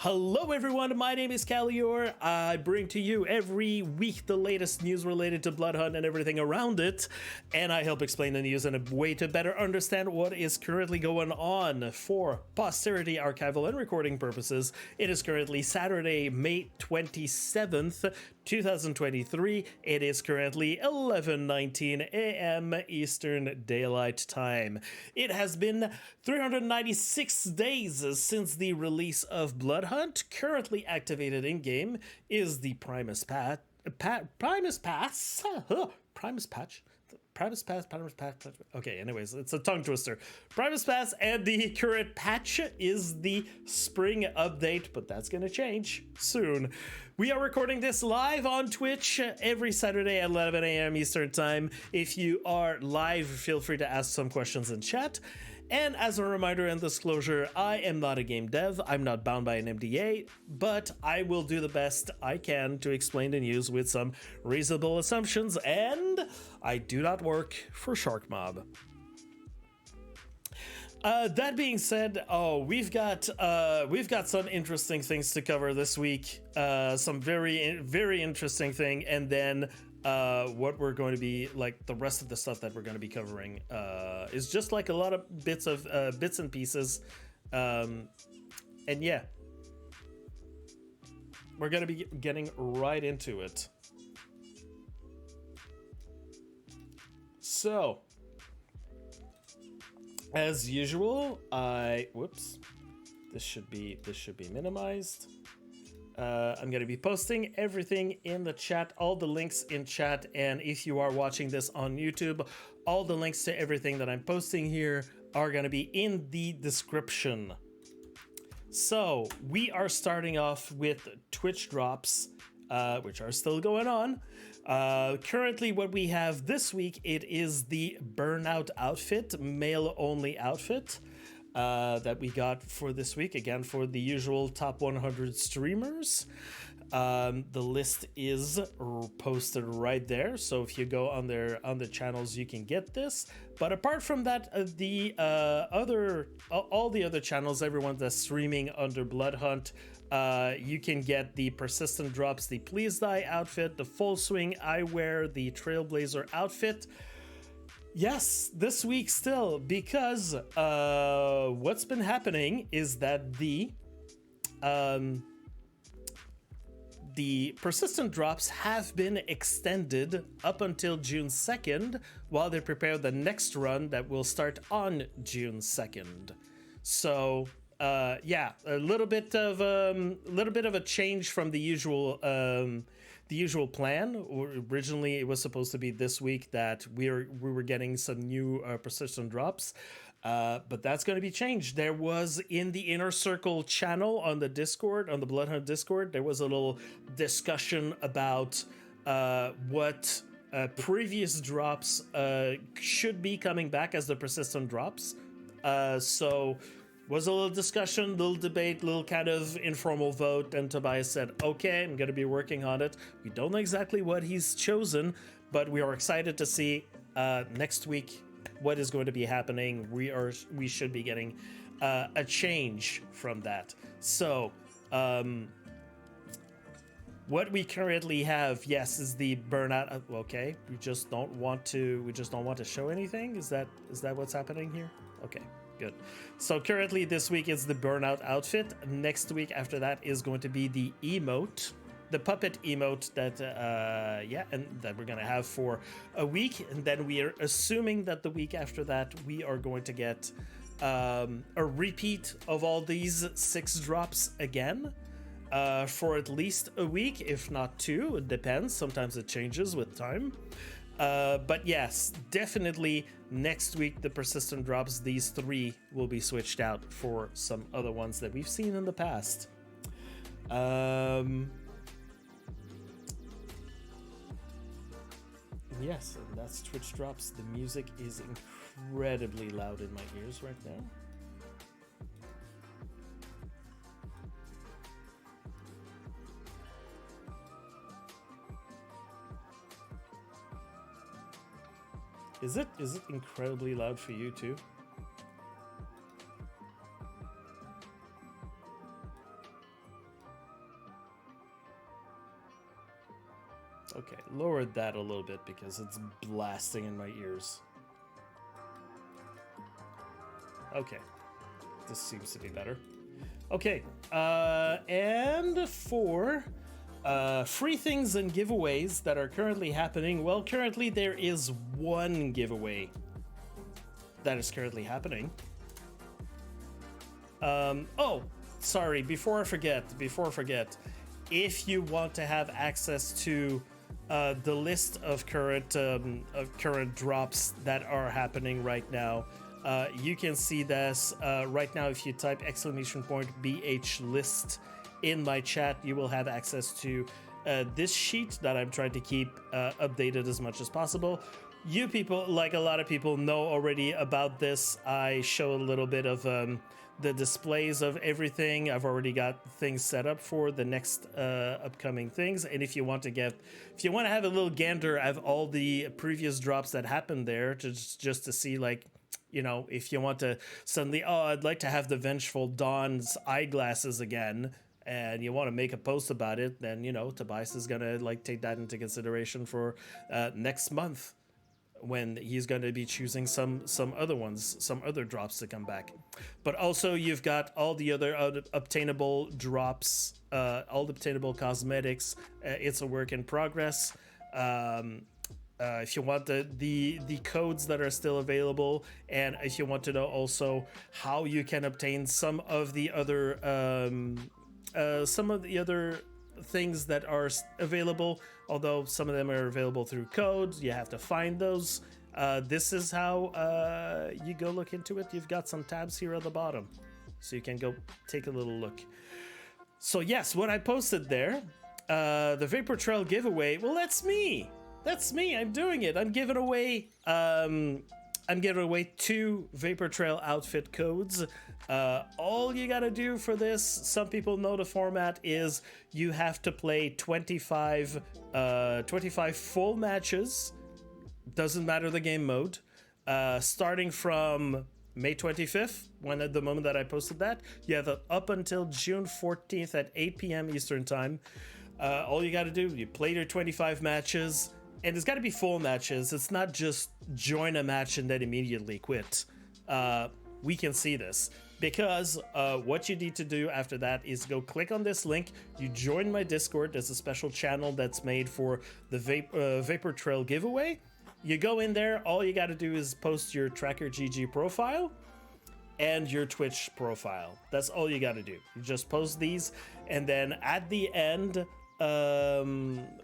Hello everyone, my name is Khalior. I bring to you every week the latest news related to Bloodhunt and everything around it, and I help explain the news in a way to better understand what is currently going on for posterity, archival, and recording purposes. It is currently Saturday, May 27th, 2023. It is currently 11:19 a.m. Eastern Daylight Time. It has been 396 days since the release of Bloodhunt. Currently activated in-game is the Primus Pass. Okay, anyways, it's a tongue twister. Primus Pass, and the current patch is the spring update, but that's gonna change soon. We are recording this live on Twitch every Saturday at 11 a.m. Eastern Time. If you are live, feel free to ask some questions in chat. And as a reminder and disclosure, I am not a game dev. I'm not bound by an NDA, but I will do the best I can to explain the news with some reasonable assumptions, and I do not work for Shark Mob. That being said, we've got some interesting things to cover this week. Some very interesting thing, and then what we're going to be like the rest of the stuff that we're going to be covering is just like a lot of bits and pieces, and yeah, we're going to be getting right into it. So, as usual, this should be minimized. I'm going to be posting everything in the chat, all the links in chat, and if you are watching this on YouTube, all the links to everything that I'm posting here are going to be in the description. So, we are starting off with Twitch drops, which are still going on. Currently, what we have this week, it is the Burnout outfit, male-only outfit. That we got for this week, again for the usual top 100 streamers. The list is posted right there, so if you go on the channels, you can get this. But apart from that, all the other channels, everyone that's streaming under Bloodhunt, you can get the persistent drops, the Please Die outfit, the full swing eyewear, the Trailblazer outfit. Yes, this week still, because what's been happening is that the persistent drops have been extended up until June 2nd while they prepare the next run that will start on June 2nd. So yeah, a little bit of a change from the usual plan. Originally, it was supposed to be this week that we were getting some new persistent drops, but that's going to be changed. There was in the Inner Circle channel on the Discord, on the Bloodhunt Discord, there was a little discussion about what previous drops should be coming back as the persistent drops. So was a little discussion, little debate, little kind of informal vote, and Tobias said, okay, I'm going to be working on it. We don't know exactly what he's chosen, but we are excited to see next week what is going to be happening. We should be getting a change from that. So, what we currently have, yes, is the Burnout. Okay, we just don't want to show anything. Is that what's happening here? Okay. Good. So currently this week is the Burnout outfit. Next week after that is going to be the emote, the puppet emote that and that we're gonna have for a week, and then we are assuming that the week after that we are going to get a repeat of all these 6 drops again for at least a week, if not 2. It depends. Sometimes it changes with time. But yes, definitely next week the persistent drops, these 3 will be switched out for some other ones that we've seen in the past. Yes, and that's Twitch drops. The music is incredibly loud in my ears right now. Is it incredibly loud for you too? Okay, lowered that a little bit because it's blasting in my ears. Okay, this seems to be better. Okay, and for free things and giveaways that are currently happening, well, currently there is one giveaway that is currently happening. Oh, sorry, before I forget, if you want to have access to the list of current drops that are happening right now, you can see this right now. If you type !BH list in my chat, you will have access to this sheet that I'm trying to keep updated as much as possible. You people, like a lot of people, know already about this. I show a little bit of the displays of everything. I've already got things set up for the next upcoming things. And if you want to have a little gander at all the previous drops that happened there, just to see, like, you know, if you want to suddenly, oh, I'd like to have the Vengeful Dawn's eyeglasses again, and you want to make a post about it, then, you know, Tobias is gonna like take that into consideration for next month, when he's going to be choosing some other ones, some other drops to come back. But also you've got all the other obtainable drops, all the obtainable cosmetics. It's a work in progress. If you want the codes that are still available, and if you want to know also how you can obtain some of the other things that are available, although some of them are available through codes, you have to find those. This is how you go look into it. You've got some tabs here at the bottom, so you can go take a little look. So yes, what I posted there, the Vapor Trail giveaway, well, that's me. I'm doing it. I'm giving away 2 Vapor Trail outfit codes. All you gotta do for this, some people know the format, is you have to play 25 full matches, doesn't matter the game mode, starting from May 25th, when at the moment that I posted that, you have up until June 14th at 8 p.m. Eastern time. All you gotta do, you play your 25 matches, and it's gotta be full matches. It's not just join a match and then immediately quit. We can see this, because what you need to do after that is go click on this link. You join my Discord. There's a special channel that's made for the Vapor Trail giveaway. You go in there. All you got to do is post your Tracker GG profile and your Twitch profile. That's all you got to do. You just post these, and then at the end,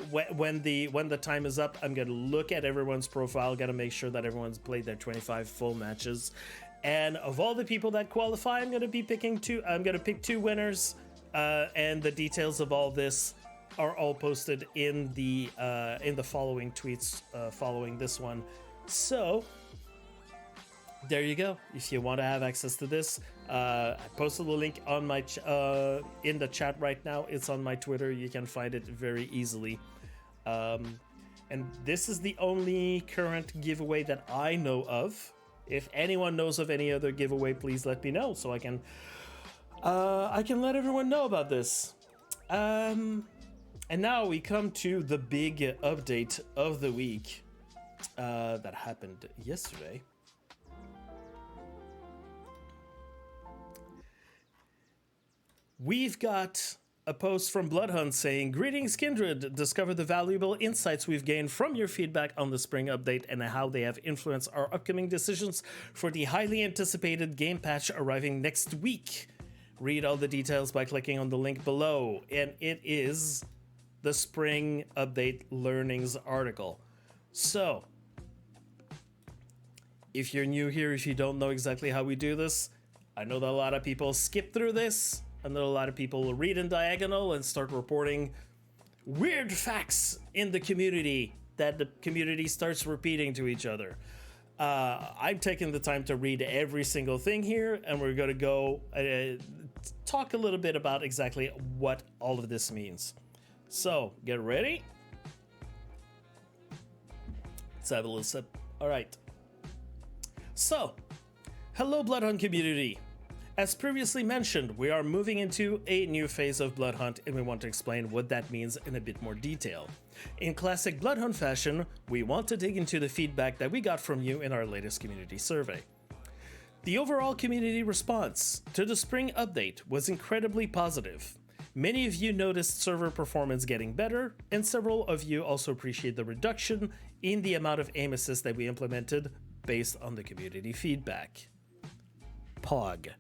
when the time is up, I'm gonna look at everyone's profile. Gotta make sure that everyone's played their 25 full matches. And of all the people that qualify, I'm gonna pick 2 winners, and the details of all this are all posted in the following tweets following this one. So there you go. If you want to have access to this, I posted the link on my in the chat right now. It's on my Twitter. You can find it very easily. And this is the only current giveaway that I know of. If anyone knows of any other giveaway, please let me know so I can let everyone know about this. And now we come to the big update of the week that happened yesterday. We've got a post from Bloodhunt saying, "Greetings, K.I.N.D.R.E.D. Discover the valuable insights we've gained from your feedback on the spring update and how they have influenced our upcoming decisions for the highly anticipated game patch arriving next week. Read all the details by clicking on the link below." And it is the spring update learnings article. So, if you're new here, if you don't know exactly how we do this, I know that a lot of people skip through this. I know a lot of people will read in diagonal and start reporting weird facts in the community that the community starts repeating to each other. I'm taking the time to read every single thing here, and we're going to go talk a little bit about exactly what all of this means. So, get ready. Let's have a little sip. All right. So, hello, Bloodhunt community. As previously mentioned, we are moving into a new phase of Bloodhunt, and we want to explain what that means in a bit more detail. In classic Bloodhunt fashion, we want to dig into the feedback that we got from you in our latest community survey. The overall community response to the spring update was incredibly positive. Many of you noticed server performance getting better, and several of you also appreciate the reduction in the amount of aim assist that we implemented based on the community feedback. POG.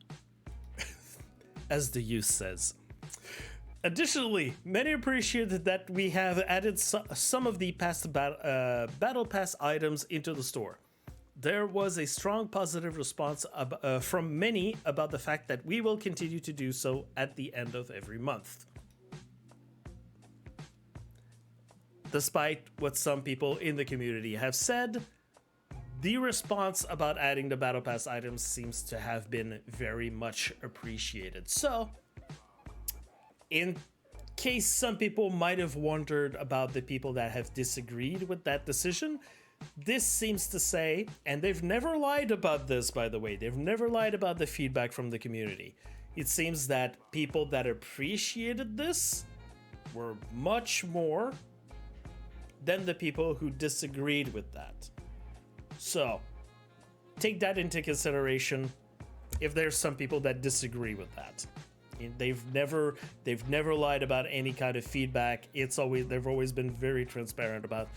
As the use says. Additionally, many appreciated that we have added some of the past Battle Pass items into the store. There was a strong positive response from many about the fact that we will continue to do so at the end of every month. Despite what some people in the community have said, the response about adding the Battle Pass items seems to have been very much appreciated. So, in case some people might have wondered about the people that have disagreed with that decision, this seems to say, and they've never lied about this, by the way, they've never lied about the feedback from the community. It seems that people that appreciated this were much more than the people who disagreed with that. So, take that into consideration if there's some people that disagree with that. They've never lied about any kind of feedback. They've always been very transparent about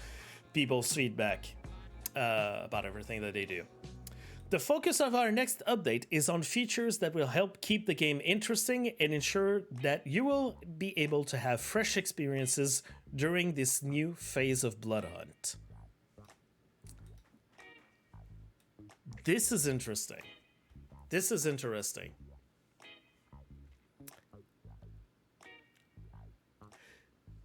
people's feedback about everything that they do. The focus of our next update is on features that will help keep the game interesting and ensure that you will be able to have fresh experiences during this new phase of Bloodhunt. This is interesting. This is interesting.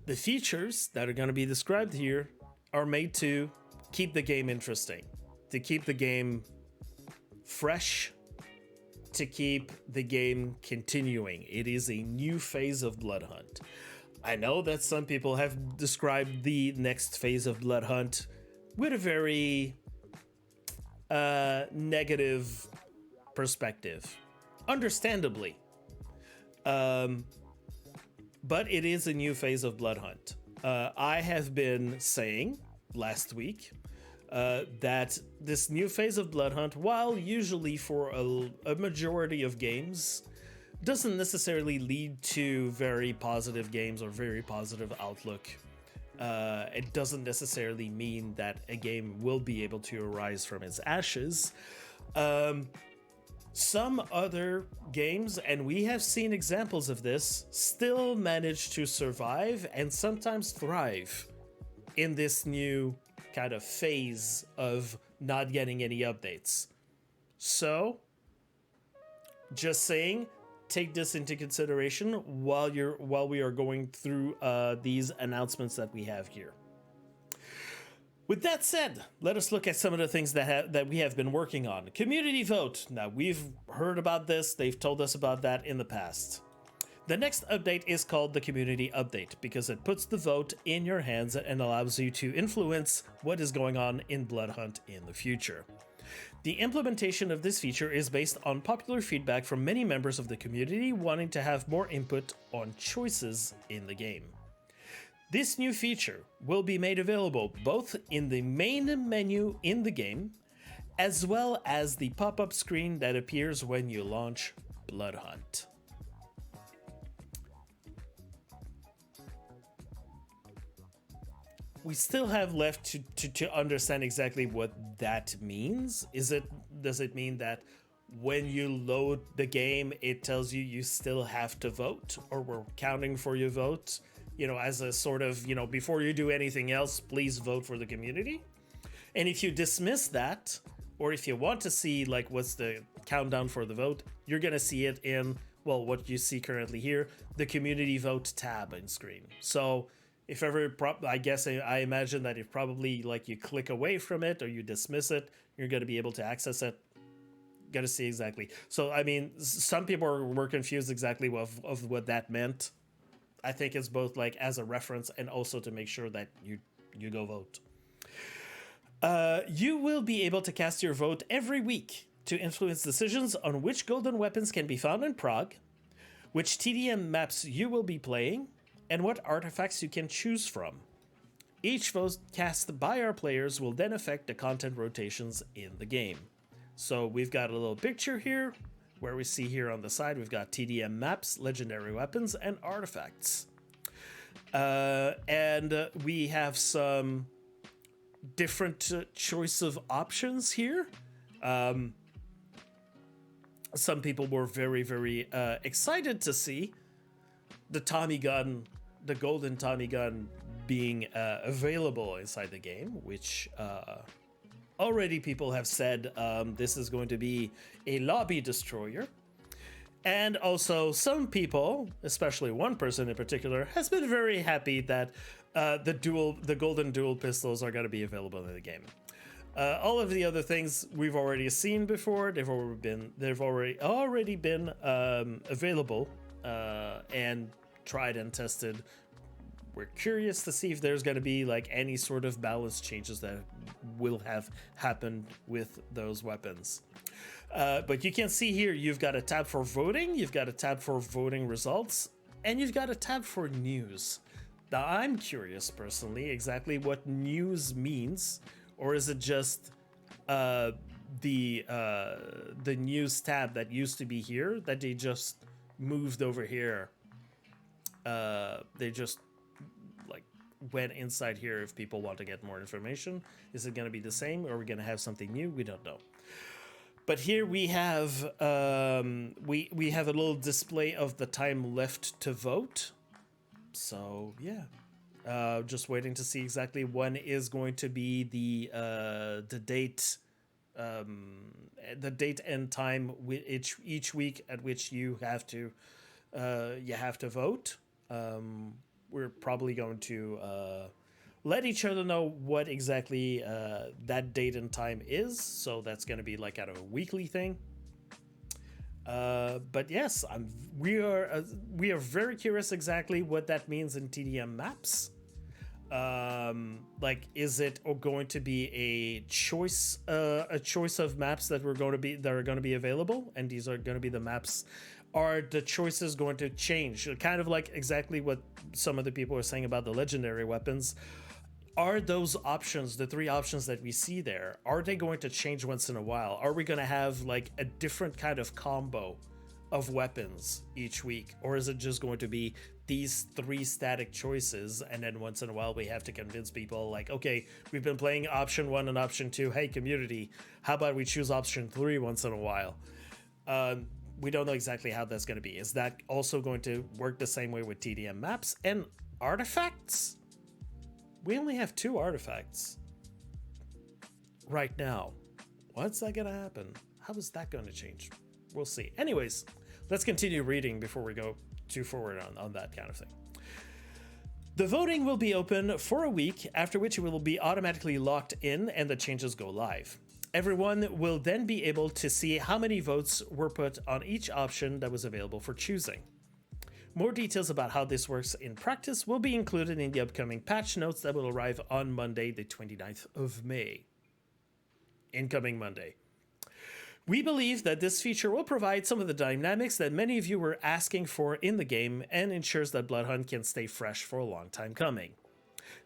The features that are going to be described here are made to keep the game interesting, to keep the game fresh, to keep the game continuing. It is a new phase of Bloodhunt. I know that some people have described the next phase of Bloodhunt with a very negative perspective, understandably. But it is a new phase of Bloodhunt. I have been saying last week that this new phase of Bloodhunt, while usually for a majority of games, doesn't necessarily lead to very positive games or very positive outlook. It doesn't necessarily mean that a game will be able to arise from its ashes. Some other games, and we have seen examples of this, still manage to survive and sometimes thrive in this new kind of phase of not getting any updates. So, just saying, take this into consideration while we are going through these announcements that we have here. With that said, let us look at some of the things that we have been working on. Community vote. Now, we've heard about this. They've told us about that in the past. The next update is called the Community Update because it puts the vote in your hands and allows you to influence what is going on in Bloodhunt in the future. The implementation of this feature is based on popular feedback from many members of the community wanting to have more input on choices in the game. This new feature will be made available both in the main menu in the game, as well as the pop-up screen that appears when you launch Bloodhunt. We still have left to understand exactly what that means. Does it mean that when you load the game, it tells you still have to vote, or we're counting for your vote? You know, as a sort of, before you do anything else, please vote for the community. And if you dismiss that, or if you want to see like what's the countdown for the vote, you're going to see it in, well, what you see currently here, the community vote tab in screen. So if ever, I imagine that if probably like you click away from it or you dismiss it, you're going to be able to access it. Got to see exactly. So, I mean, some people were confused exactly of what that meant. I think it's both like as a reference and also to make sure that you go vote. You will be able to cast your vote every week to influence decisions on which golden weapons can be found in Prague, which TDM maps you will be playing, and what artifacts you can choose from. Each vote cast by our players will then affect the content rotations in the game. So we've got a little picture here where we see here on the side we've got TDM maps, legendary weapons, and artifacts. And we have some different choice of options here. Some people were very, very excited to see the Tommy gun, the golden Tommy gun, being available inside the game, which already people have said this is going to be a lobby destroyer. And also some people, especially one person in particular, has been very happy that the golden dual pistols are going to be available in the game. All of the other things we've already seen before. They've already been available and tried and tested. We're curious to see if there's going to be like any sort of balance changes that will have happened with those weapons. But you can see here, you've got a tab for voting, you've got a tab for voting results, and you've got a tab for news. Now, I'm curious personally exactly what news means, or is it just the news tab that used to be here that they just moved over here? They just like went inside here if people want to get more information. Is it going to be the same, or are we going to have something new? We don't know. But here we have we have a little display of the time left to vote. So yeah, just waiting to see exactly when is going to be the date and time each week at which you have to vote. We're probably going to let each other know what exactly that date and time is. So that's going to be like kind of a weekly thing. But yes, we are very curious exactly what that means in TDM maps. Like, is it going to be a choice of maps that are going to be available, and these are going to be the maps? Are the choices going to change? Kind of like exactly what some of the people are saying about the legendary weapons. Are those options, the three options that we see there, are they going to change once in a while? Are we going to have like a different kind of combo of weapons each week? Or is it just going to be these three static choices, and then once in a while we have to convince people like, okay, we've been playing option 1 and option 2. Hey, community, how about we choose option 3 once in a while? We don't know exactly how that's going to be. Is that also going to work the same way with TDM maps and artifacts? We only have 2 artifacts right now. What's that going to happen? How is that going to change? We'll see. Anyways, let's continue reading before we go too forward on that kind of thing. The voting will be open for a week, after which it will be automatically locked in and the changes go live. Everyone will then be able to see how many votes were put on each option that was available for choosing. More details about how this works in practice will be included in the upcoming patch notes that will arrive on Monday, the 29th of May. Incoming Monday. We believe that this feature will provide some of the dynamics that many of you were asking for in the game and ensures that Bloodhunt can stay fresh for a long time coming.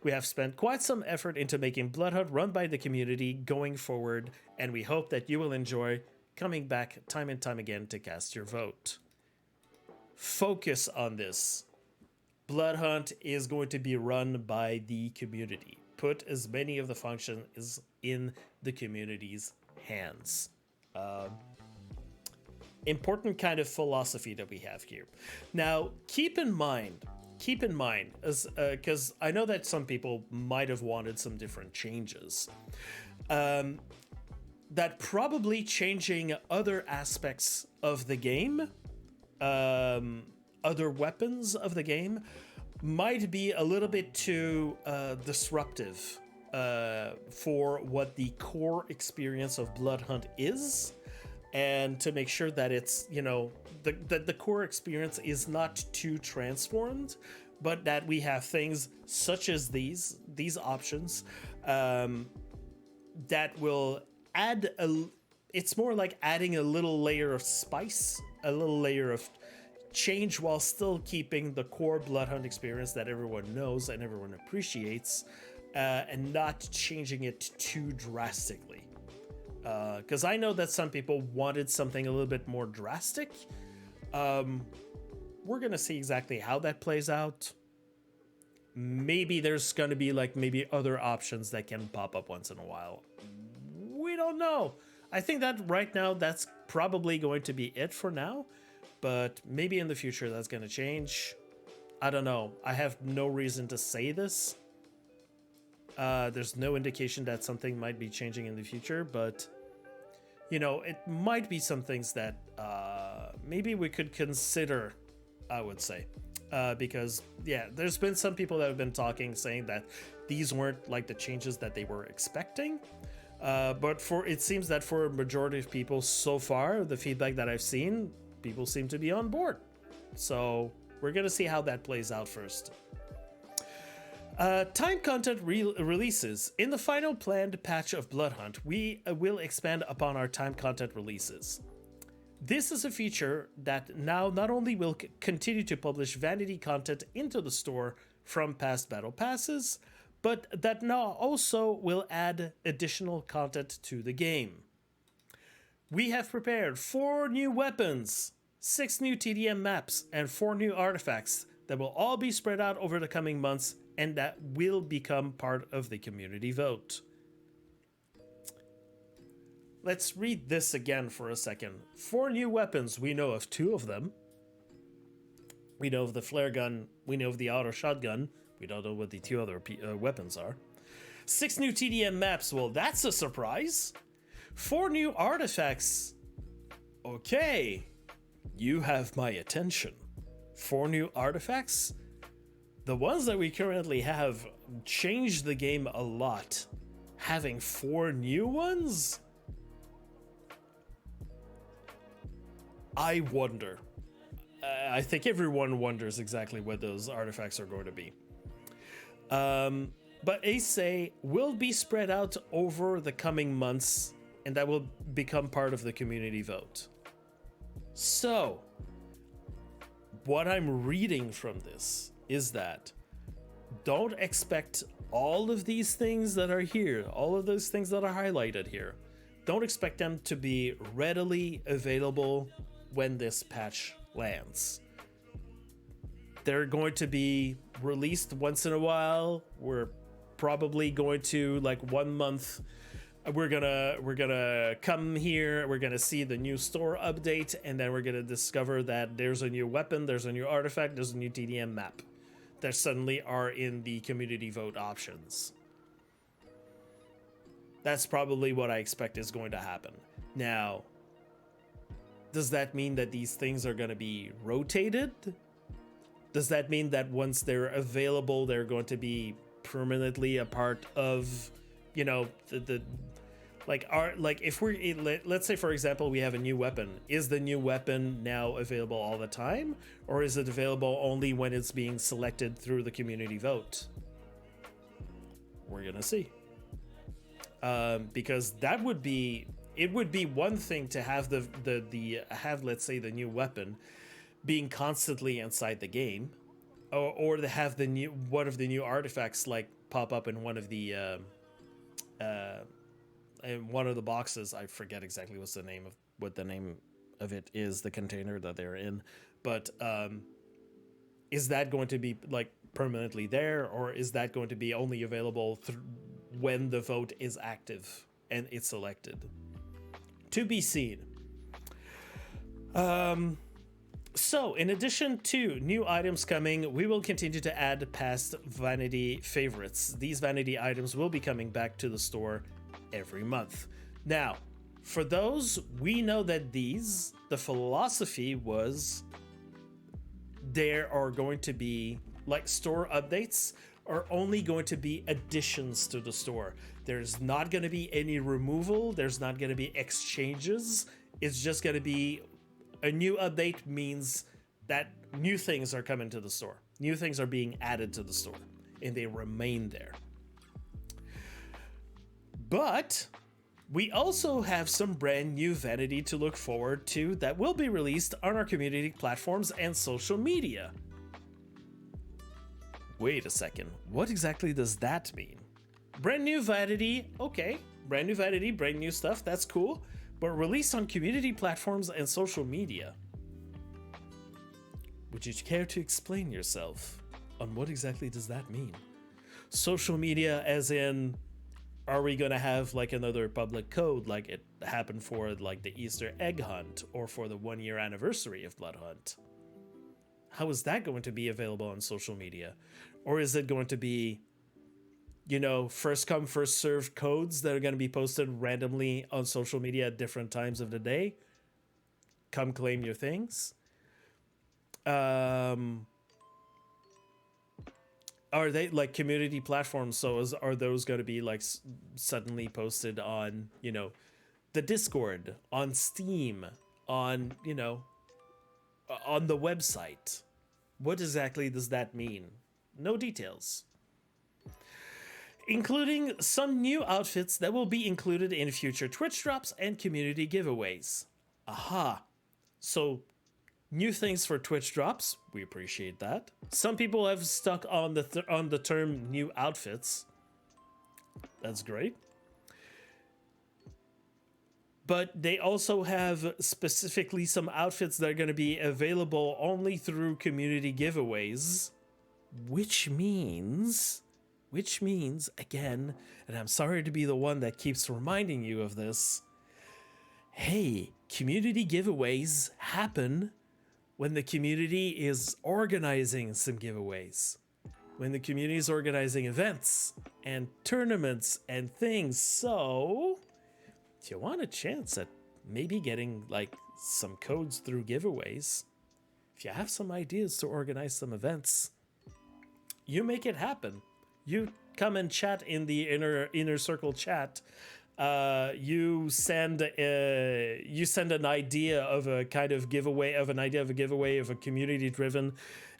We have spent quite some effort into making Bloodhunt run by the community going forward, and we hope that you will enjoy coming back time and time again to cast your vote. Focus on this. Bloodhunt is going to be run by the community. Put as many of the functions in the community's hands. Important kind of philosophy that we have here. Now, keep in mind, as because I know that some people might have wanted some different changes. That probably changing other aspects of the game, other weapons of the game, might be a little bit too disruptive for what the core experience of Bloodhunt is, and to make sure that it's, you know, the core experience is not too transformed, but that we have things such as these options that will add it's more like adding a little layer of spice, a little layer of change while still keeping the core Bloodhunt experience that everyone knows and everyone appreciates, and not changing it too drastically. Because I know that some people wanted something a little bit more drastic. We're gonna see exactly how that plays out. Maybe there's gonna be like maybe other options that can pop up once in a while. We don't know. I think that right now that's probably going to be it for now, but maybe in the future that's gonna change. I don't know. I have no reason to say this. There's no indication that something might be changing in the future, but you know, it might be some things that maybe we could consider, I would say. Because, yeah, there's been some people that have been talking, saying that these weren't like the changes that they were expecting. But it seems that for a majority of people so far, the feedback that I've seen, people seem to be on board. So we're going to see how that plays out first. Time content releases. In the final planned patch of Bloodhunt, we will expand upon our time content releases. This is a feature that now not only will continue to publish vanity content into the store from past battle passes, but that now also will add additional content to the game. We have prepared 4 new weapons, 6 new TDM maps, and 4 new artifacts that will all be spread out over the coming months and that will become part of the community vote. Let's read this again for a second. 4 new weapons, we know of 2 of them. We know of the flare gun, we know of the auto shotgun. We don't know what the 2 other weapons are. 6 new TDM maps, well that's a surprise. 4 new artifacts. Okay, you have my attention. 4 new artifacts? The ones that we currently have changed the game a lot. Having 4 new ones? I wonder. I think everyone wonders exactly what those artifacts are going to be. But they say will be spread out over the coming months, and that will become part of the community vote. So, what I'm reading from this is that don't expect all of these things that are here, all of those things that are highlighted here. Don't expect them to be readily available when this patch lands. They're going to be released once in a while. We're probably going to like 1 month. We're gonna come here. We're gonna see the new store update, and then we're gonna discover that there's a new weapon, there's a new artifact, there's a new TDM map that suddenly are in the community vote options. That's probably what I expect is going to happen. Now, does that mean that these things are going to be rotated? Does that mean that once they're available, they're going to be permanently a part of, you know, if let's say for example we have a new weapon, is the new weapon now available all the time, or is it available only when it's being selected through the community vote? We're gonna see, because that would be, it would be one thing to have let's say the new weapon being constantly inside the game, or to have the new one of the new artifacts like pop up in one of the in one of the boxes. I forget exactly what the name of it is, the container that they're in, but is that going to be like permanently there, or is that going to be only available when the vote is active and it's selected? To be seen. So, in addition to new items coming, we will continue to add past vanity favorites. These vanity items will be coming back to the store every month. Now, for those, we know that the philosophy was there are going to be, like, store updates are only going to be additions to the store. There's not going to be any removal. There's not going to be exchanges. It's just going to be a new update means that new things are coming to the store. New things are being added to the store, and they remain there. But We also have some brand new vanity to look forward to that will be released on our community platforms and social media. Wait a second, what exactly does that mean? Brand new vanity, okay. Brand new vanity, brand new stuff, that's cool. But released on community platforms and social media. Would you care to explain yourself on what exactly does that mean? Social media as in, are we gonna have like another public code like it happened for like the Easter egg hunt or for the 1-year anniversary of Bloodhunt? How is that going to be available on social media? Or is it going to be, you know, first come, first served codes that are going to be posted randomly on social media at different times of the day? Come claim your things. Are they like community platforms? So are those going to be like suddenly posted on, you know, the Discord, on Steam, on, you know, on the website? What exactly does that mean? No details. Including some new outfits that will be included in future Twitch drops and community giveaways. Aha. So, new things for Twitch drops. We appreciate that. Some people have stuck on the term new outfits. That's great. But they also have specifically some outfits that are going to be available only through community giveaways, which means, again, and I'm sorry to be the one that keeps reminding you of this, hey, community giveaways happen when the community is organizing some giveaways, when the community is organizing events and tournaments and things. So if you want a chance at maybe getting like some codes through giveaways, if you have some ideas to organize some events, you make it happen. You come and chat in the inner circle chat. You send an idea of a kind of giveaway, of a community-driven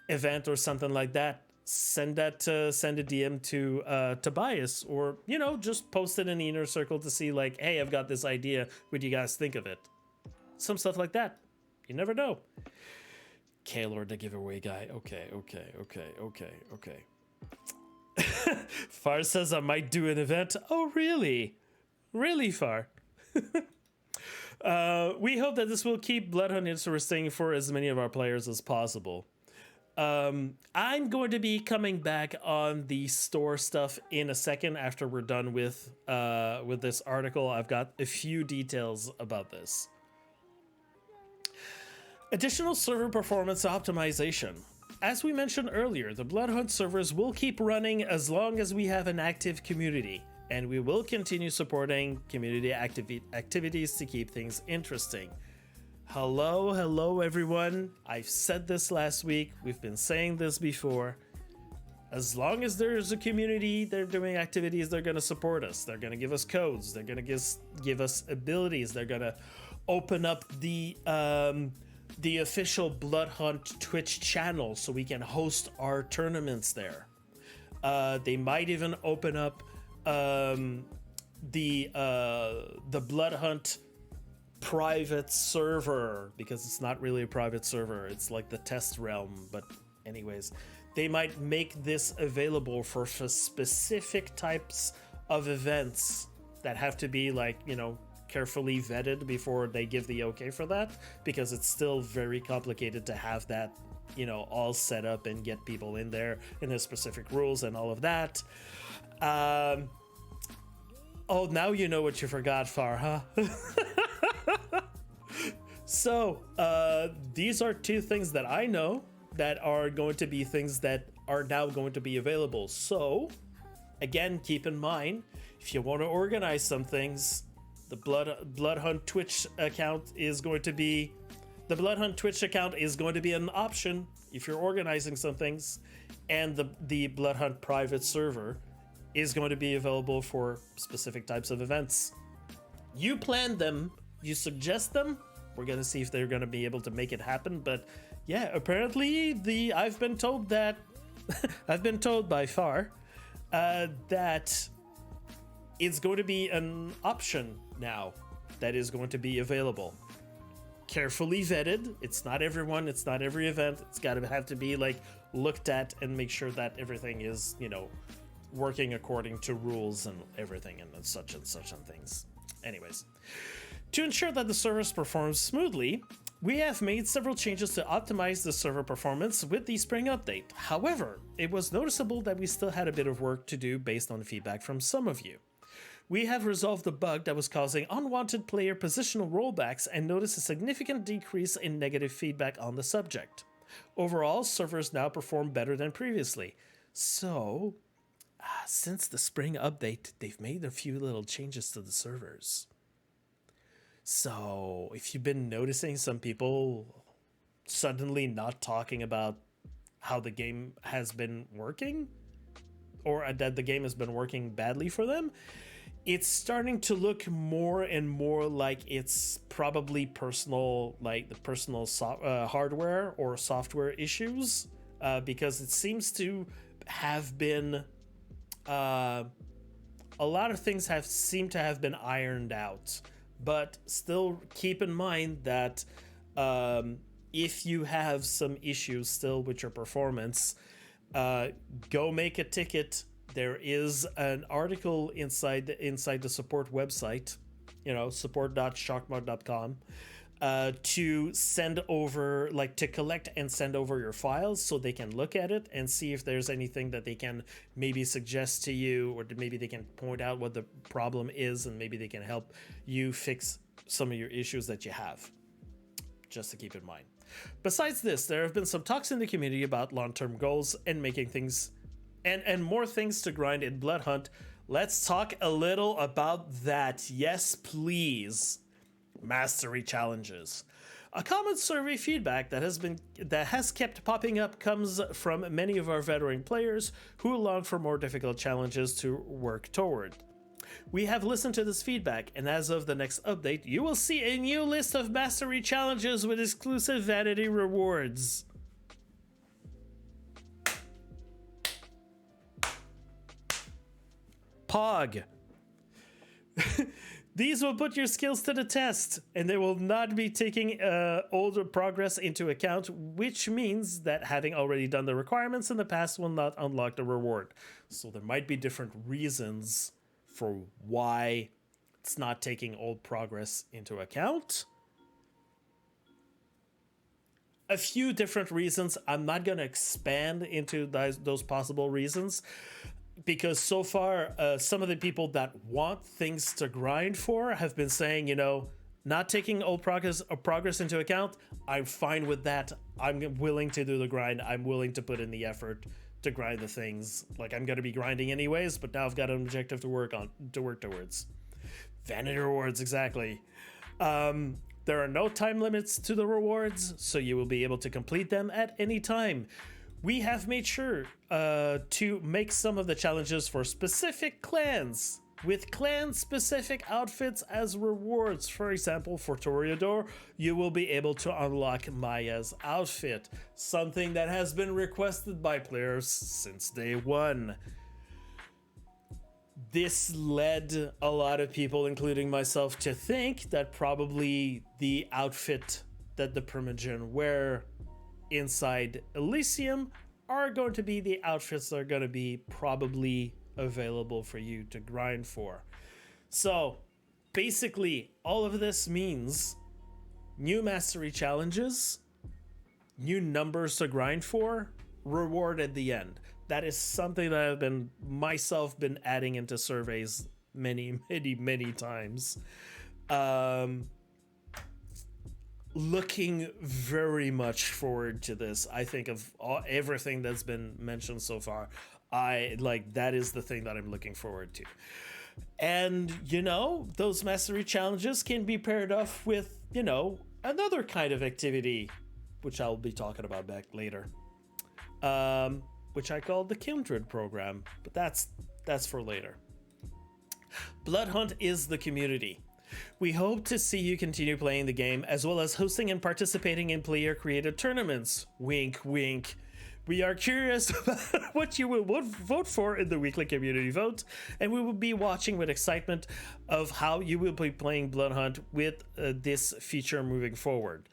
event or something like that. Send a DM to Tobias, or you know, just post it in the inner circle to see like, hey, I've got this idea. What do you guys think of it? Some stuff like that. You never know. K.I.N.D.R.E.D, the giveaway guy. Okay. Far says I might do an event. Oh, really? Really, Far? We hope that this will keep Bloodhunt interesting for as many of our players as possible. I'm going to be coming back on the store stuff in a second after we're done with this article. I've got a few details about this. Additional server performance optimization. As we mentioned earlier, the Bloodhunt servers will keep running as long as we have an active community, and we will continue supporting community activities to keep things interesting. Hello everyone. I've said this last week. We've been saying this before. As long as there's a community, they're doing activities, they're going to support us. They're going to give us codes. They're going to give us abilities. They're going to open up the official Bloodhunt Twitch channel so we can host our tournaments there. They might even open up the Bloodhunt private server, because it's not really a private server, it's like the test realm. But anyways, they might make this available for specific types of events that have to be like, you know, carefully vetted before they give the okay for that, because it's still very complicated to have that, you know, all set up and get people in there and there's specific rules and all of that. Oh, now you know what you forgot, Far, huh? So, these are two things that I know that are going to be things that are now going to be available. So, again, keep in mind, if you want to organize some things, the Bloodhunt Twitch account is going to be an option if you're organizing some things, and the Bloodhunt private server is going to be available for specific types of events. You plan them, you suggest them. We're gonna see if they're gonna be able to make it happen. But yeah, apparently I've been told by Far that it's going to be an option now that is going to be available. Carefully vetted. It's not everyone, it's not every event. It's got to have to be like looked at and make sure that everything is, you know, working according to rules and everything and such and things. Anyways, to ensure that the service performs smoothly, we have made several changes to optimize the server performance with the spring update. However, it was noticeable that we still had a bit of work to do based on feedback from some of you. We have resolved the bug that was causing unwanted player positional rollbacks and noticed a significant decrease in negative feedback on the subject. Overall, servers now perform better than previously. So, since the spring update, they've made a few little changes to the servers. So, if you've been noticing some people suddenly not talking about how the game has been working, or that the game has been working badly for them, it's starting to look more and more like it's probably personal, like the personal hardware or software issues, because it seems to have been a lot of things seem to have been ironed out. But still keep in mind that if you have some issues still with your performance, go make a ticket. There is an article inside the support website, you know, support.shockmod.com, to send over, like, to collect and send over your files so they can look at it and see if there's anything that they can maybe suggest to you, or maybe they can point out what the problem is and maybe they can help you fix some of your issues that you have, just to keep in mind. Besides this, there have been some talks in the community about long-term goals and making things and more things to grind in Bloodhunt. Let's talk a little about that. Yes, please. Mastery challenges. A common survey feedback that has kept popping up comes from many of our veteran players who long for more difficult challenges to work toward. We have listened to this feedback, and as of the next update, you will see a new list of mastery challenges with exclusive vanity rewards. Pog. These will put your skills to the test, and they will not be taking older progress into account, which means that having already done the requirements in the past will not unlock the reward. So there might be different reasons for why it's not taking old progress into account. A few different reasons. I'm not going to expand into those possible reasons, because so far, some of the people that want things to grind for have been saying, you know, not taking old progress into account, I'm fine with that. I'm willing to do the grind. I'm willing to put in the effort to grind the things. Like, I'm going to be grinding anyways, but now I've got an objective to work towards. Vanity rewards, exactly. There are no time limits to the rewards, so you will be able to complete them at any time. We have made sure to make some of the challenges for specific clans, with clan-specific outfits as rewards. For example, for Toreador, you will be able to unlock Maya's outfit, something that has been requested by players since day one. This led a lot of people, including myself, to think that probably the outfit that the Primogen wear inside Elysium are going to be the outfits that are going to be probably available for you to grind for. So basically, all of this means new mastery challenges, new numbers to grind for, reward at the end. That is something that I've been adding into surveys many times. Looking very much forward to this. I think of everything that's been mentioned so far, that is the thing that I'm looking forward to. And, you know, those mastery challenges can be paired off with, you know, another kind of activity, which I'll be talking about back later, which I call the K.I.N.D.R.E.D program, but that's for later. Bloodhunt is the community. We hope to see you continue playing the game, as well as hosting and participating in player-created tournaments. Wink, wink. We are curious about what you will vote for in the weekly community vote, and we will be watching with excitement of how you will be playing Bloodhunt with this feature moving forward.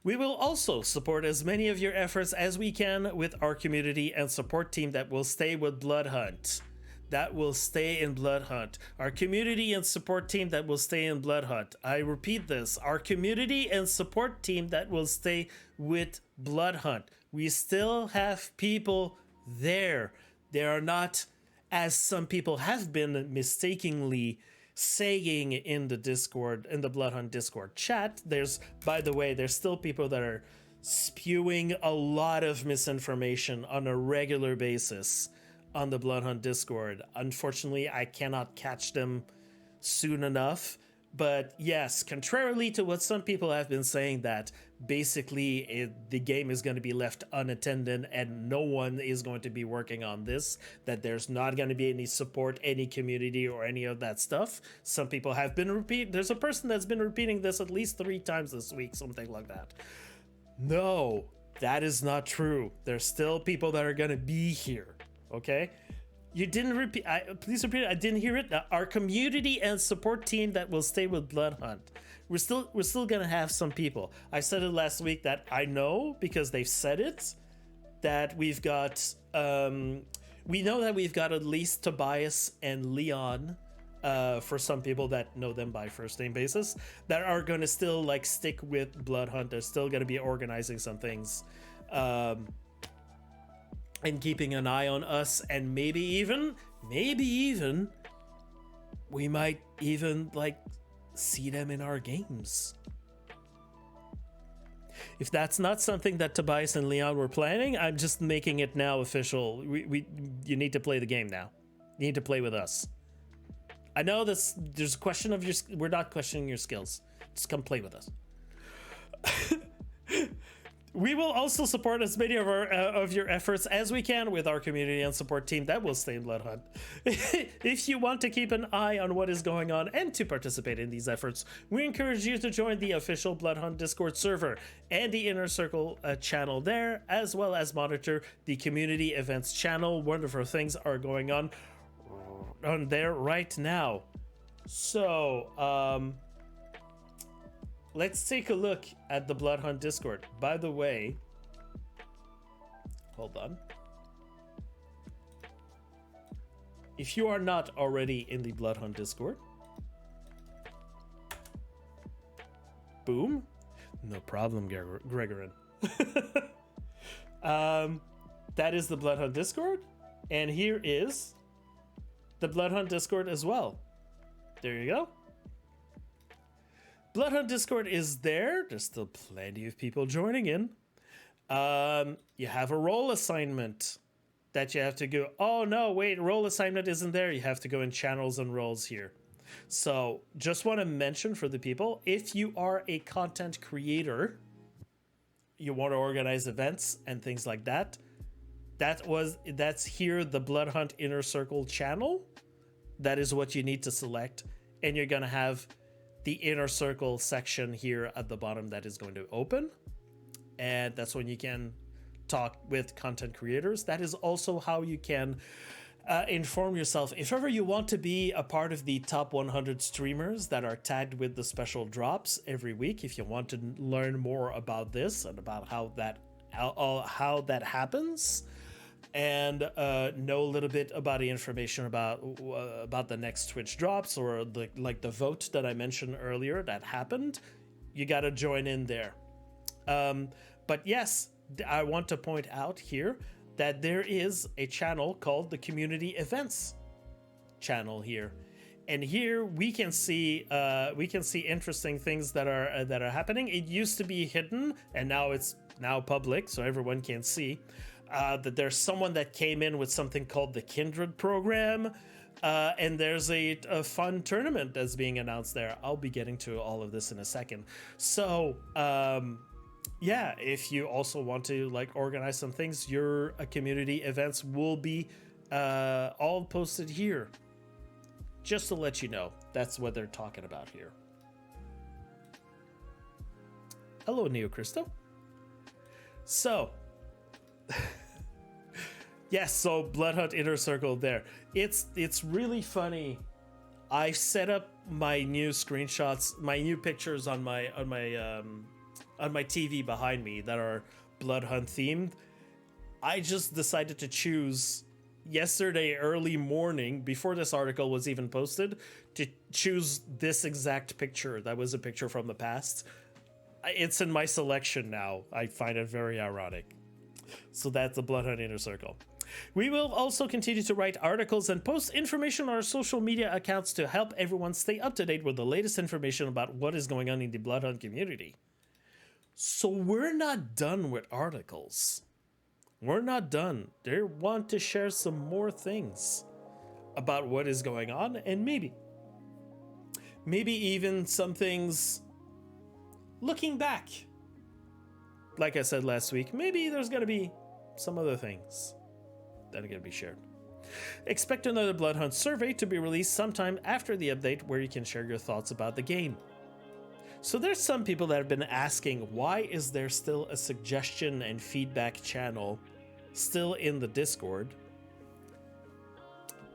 We will also support as many of your efforts as we can with our community and support team that will stay with Bloodhunt. That will stay in Bloodhunt. Our community and support team that will stay in Bloodhunt. I repeat this. Our community and support team that will stay with Bloodhunt. We still have people there. They are not, as some people have been mistakenly saying in the Discord, in the Bloodhunt Discord chat. By the way, there's still people that are spewing a lot of misinformation on a regular basis on the Bloodhunt Discord. Unfortunately, I cannot catch them soon enough. But yes, contrarily to what some people have been saying, that basically the game is going to be left unattended and no one is going to be working on this, that there's not going to be any support, any community, or any of that stuff. Some people have been there's a person that's been repeating this at least 3 times this week, something like that. No, that is not true. There's still people that are going to be here, okay? You didn't repeat. Please repeat it. I didn't hear it. Our community and support team that will stay with Bloodhunt. We're still gonna have some people. I said it last week that I know because they've said it, that we've got. We know that we've got at least Tobias and Leon, for some people that know them by first name basis, that are gonna still like stick with Bloodhunt. They're still gonna be organizing some things. And keeping an eye on us, and maybe even we might even like see them in our games. If that's not something that Tobias and Leon were planning, I'm just making it now official. You need to play the game now. You need to play with us. I know there's a question of we're not questioning your skills. Just come play with us. We will also support as many of your efforts as we can with our community and support team that will stay in Bloodhunt. If you want to keep an eye on what is going on and to participate in these efforts, we encourage you to join the official Bloodhunt Discord server and the Inner Circle channel there, as well as monitor the community events channel. Wonderful things are going on there right now. So, let's take a look at the Bloodhunt Discord. By the way, hold on. If you are not already in the Bloodhunt Discord, boom, no problem, Gregorin. That is the Bloodhunt Discord, and here is the Bloodhunt Discord as well. There you go. Bloodhunt Discord is there. There's still plenty of people joining in. You have a role assignment that you have to go. Oh no, wait, role assignment isn't there. You have to go in channels and roles here. So just want to mention for the people, if you are a content creator, you want to organize events and things like that, that's here, the Bloodhunt Inner Circle channel. That is what you need to select. And you're going to have the Inner Circle section here at the bottom that is going to open. And that's when you can talk with content creators. That is also how you can inform yourself. If ever you want to be a part of the top 100 streamers that are tagged with the special drops every week, if you want to learn more about this and about how that happens, and know a little bit about the information about the next Twitch drops, or the vote that I mentioned earlier that happened, you got to join in there. But yes, I want to point out here that there is a channel called the Community Events channel here, and here we can see interesting things that are happening. It used to be hidden, and now it's public, so everyone can see. That there's someone that came in with something called the K.I.N.D.R.E.D program, and there's a fun tournament that's being announced there. I'll be getting to all of this in a second. So, yeah, if you also want to organize some things, your community events will be all posted here. Just to let you know, that's what they're talking about here. Hello, Neo Cristo. So, Yes, so Bloodhunt Inner Circle there. It's really funny. I set up my new screenshots, my new pictures on my TV behind me that are Bloodhunt themed. I just decided to choose yesterday early morning, before this article was even posted, to choose this exact picture that was a picture from the past. It's in my selection now. I find it very ironic. So that's the Bloodhunt Inner Circle. We will also continue to write articles and post information on our social media accounts to help everyone stay up to date with the latest information about what is going on in the Bloodhunt community. So we're not done with articles. We're not done. They want to share some more things about what is going on, and maybe even some things looking back. Like I said last week, maybe there's going to be some other things that are going to be shared. Expect another Bloodhunt survey to be released sometime after the update, where you can share your thoughts about the game. So there's some people that have been asking, why is there still a suggestion and feedback channel still in the Discord?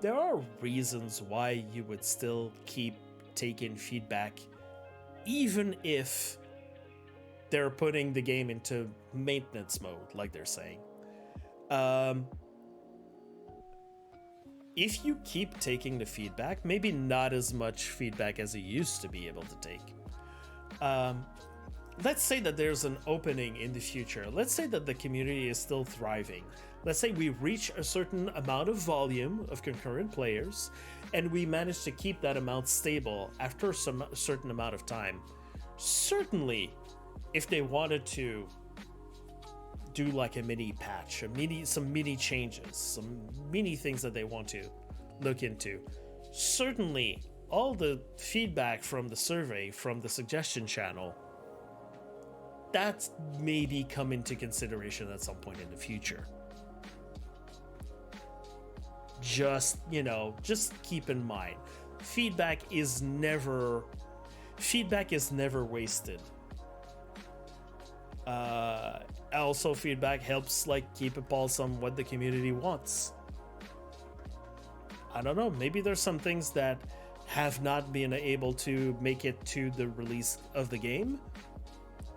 There are reasons why you would still keep taking feedback, even if they're putting the game into maintenance mode, like they're saying. If you keep taking the feedback, maybe not as much feedback as you used to be able to take. Let's say that there's an opening in the future. Let's say that the community is still thriving. Let's say we reach a certain amount of volume of concurrent players, and we manage to keep that amount stable after some certain amount of time. Certainly, if they wanted to do like a mini patch, some mini changes, some mini things that they want to look into, certainly all the feedback from the survey, from the suggestion channel, that's maybe come into consideration at some point in the future. Just keep in mind, feedback is never wasted. Also, feedback helps keep a pulse on what the community wants. I don't know, maybe there's some things that have not been able to make it to the release of the game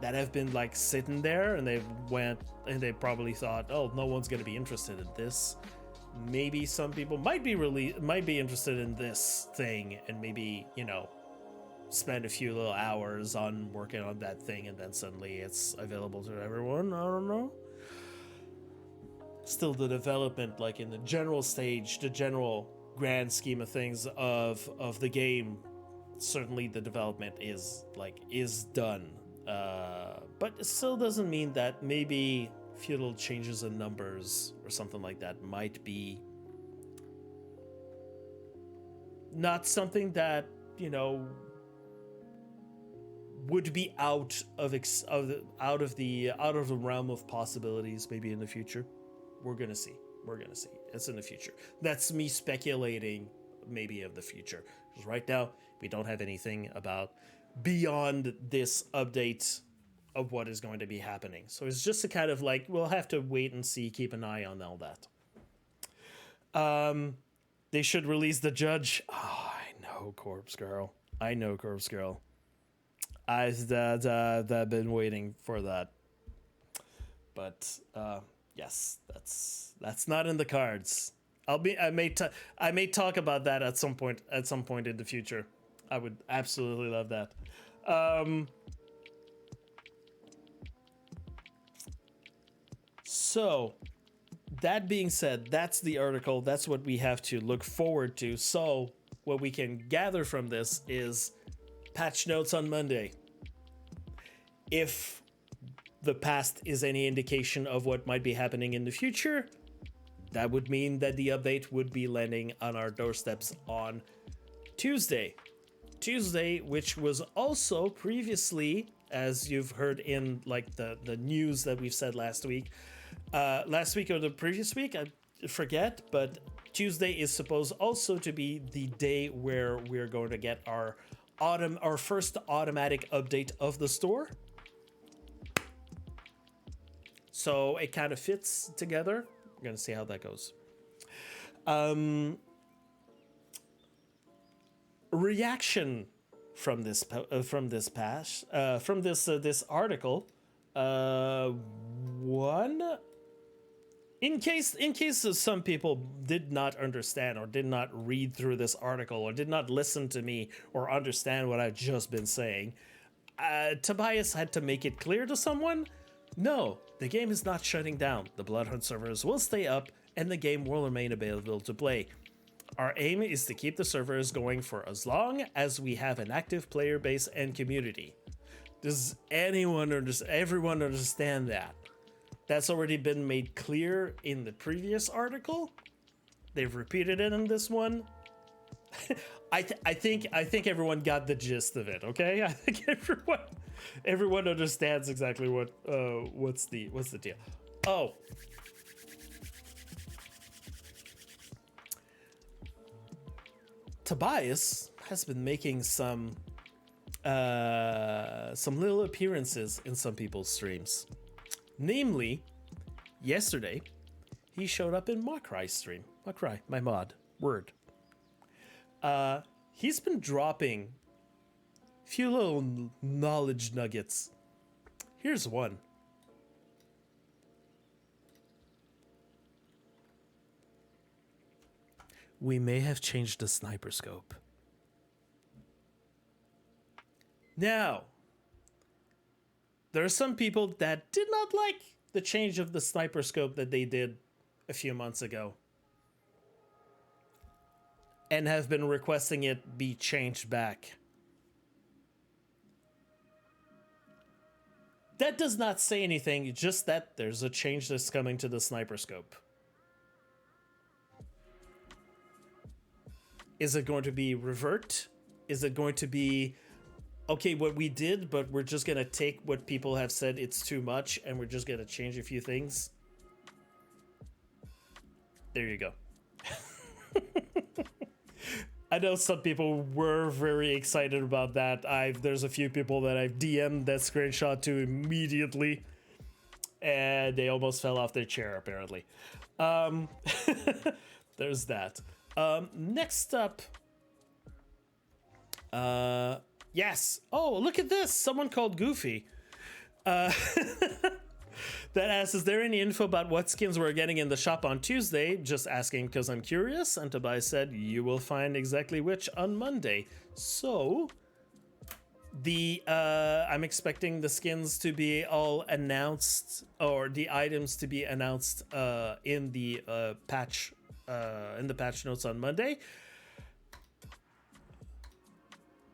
that have been sitting there, and they probably thought, oh, no one's going to be interested in this. Maybe some people might be interested in this thing, and maybe spend a few little hours on working on that thing, and then suddenly it's available to everyone. I don't know. Still, the development, in the general stage, the general grand scheme of things of the game, certainly the development is done. But it still doesn't mean that maybe a few little changes in numbers or something like that might be not something that would be out of the realm of possibilities. Maybe in the future, we're gonna see. It's in the future. That's me speculating, maybe, of the future. Because right now, we don't have anything about beyond this update of what is going to be happening. So it's just a kind of we'll have to wait and see, keep an eye on all that. They should release the judge. Oh, I know, Corpse Girl. I've been waiting for that. But yes, that's not in the cards. I may talk about that at some point in the future. I would absolutely love that. So that being said, that's the article. That's what we have to look forward to. So what we can gather from this is patch notes on Monday. If the past is any indication of what might be happening in the future, that would mean that the update would be landing on our doorsteps on Tuesday, which was also previously, as you've heard in the news that we've said last week or the previous week, I forget, but Tuesday is supposed also to be the day where we're going to get our first automatic update of the store. So it kind of fits together. We're gonna see how that goes. Reaction from this this article. One, in case some people did not understand or did not read through this article or did not listen to me or understand what I've just been saying, Tobias had to make it clear to someone. No, the game is not shutting down. The Bloodhunt servers will stay up and the game will remain available to play. Our aim is to keep the servers going for as long as we have an active player base and community. Does everyone understand that? That's already been made clear in the previous article. They've repeated it in this one. I think everyone got the gist of it. Okay, I think everyone understands exactly what's the deal. Oh. Tobias has been making some little appearances in some people's streams. Namely, yesterday, he showed up in Mokry's stream. Mokry, my mod, word. He's been dropping a few little knowledge nuggets. Here's one. We may have changed the sniper scope. Now, there are some people that did not like the change of the sniper scope that they did a few months ago and have been requesting it be changed back. That does not say anything, just that there's a change that's coming to the sniper scope. Is it going to be revert? Is it going to be, okay, what we did, but we're just going to take what people have said it's too much and we're just going to change a few things? There you go. I know some people were very excited about that. There's a few people that I've DM'd that screenshot to immediately, and they almost fell off their chair, apparently. There's that. Next up, yes. Oh, look at this. Someone called Goofy. That asks, is there any info about what skins we're getting in the shop on Tuesday? Just asking because I'm curious. And Tobias said, you will find exactly which on Monday. So, I'm expecting the skins to be all announced, or the items to be announced in the patch notes on Monday.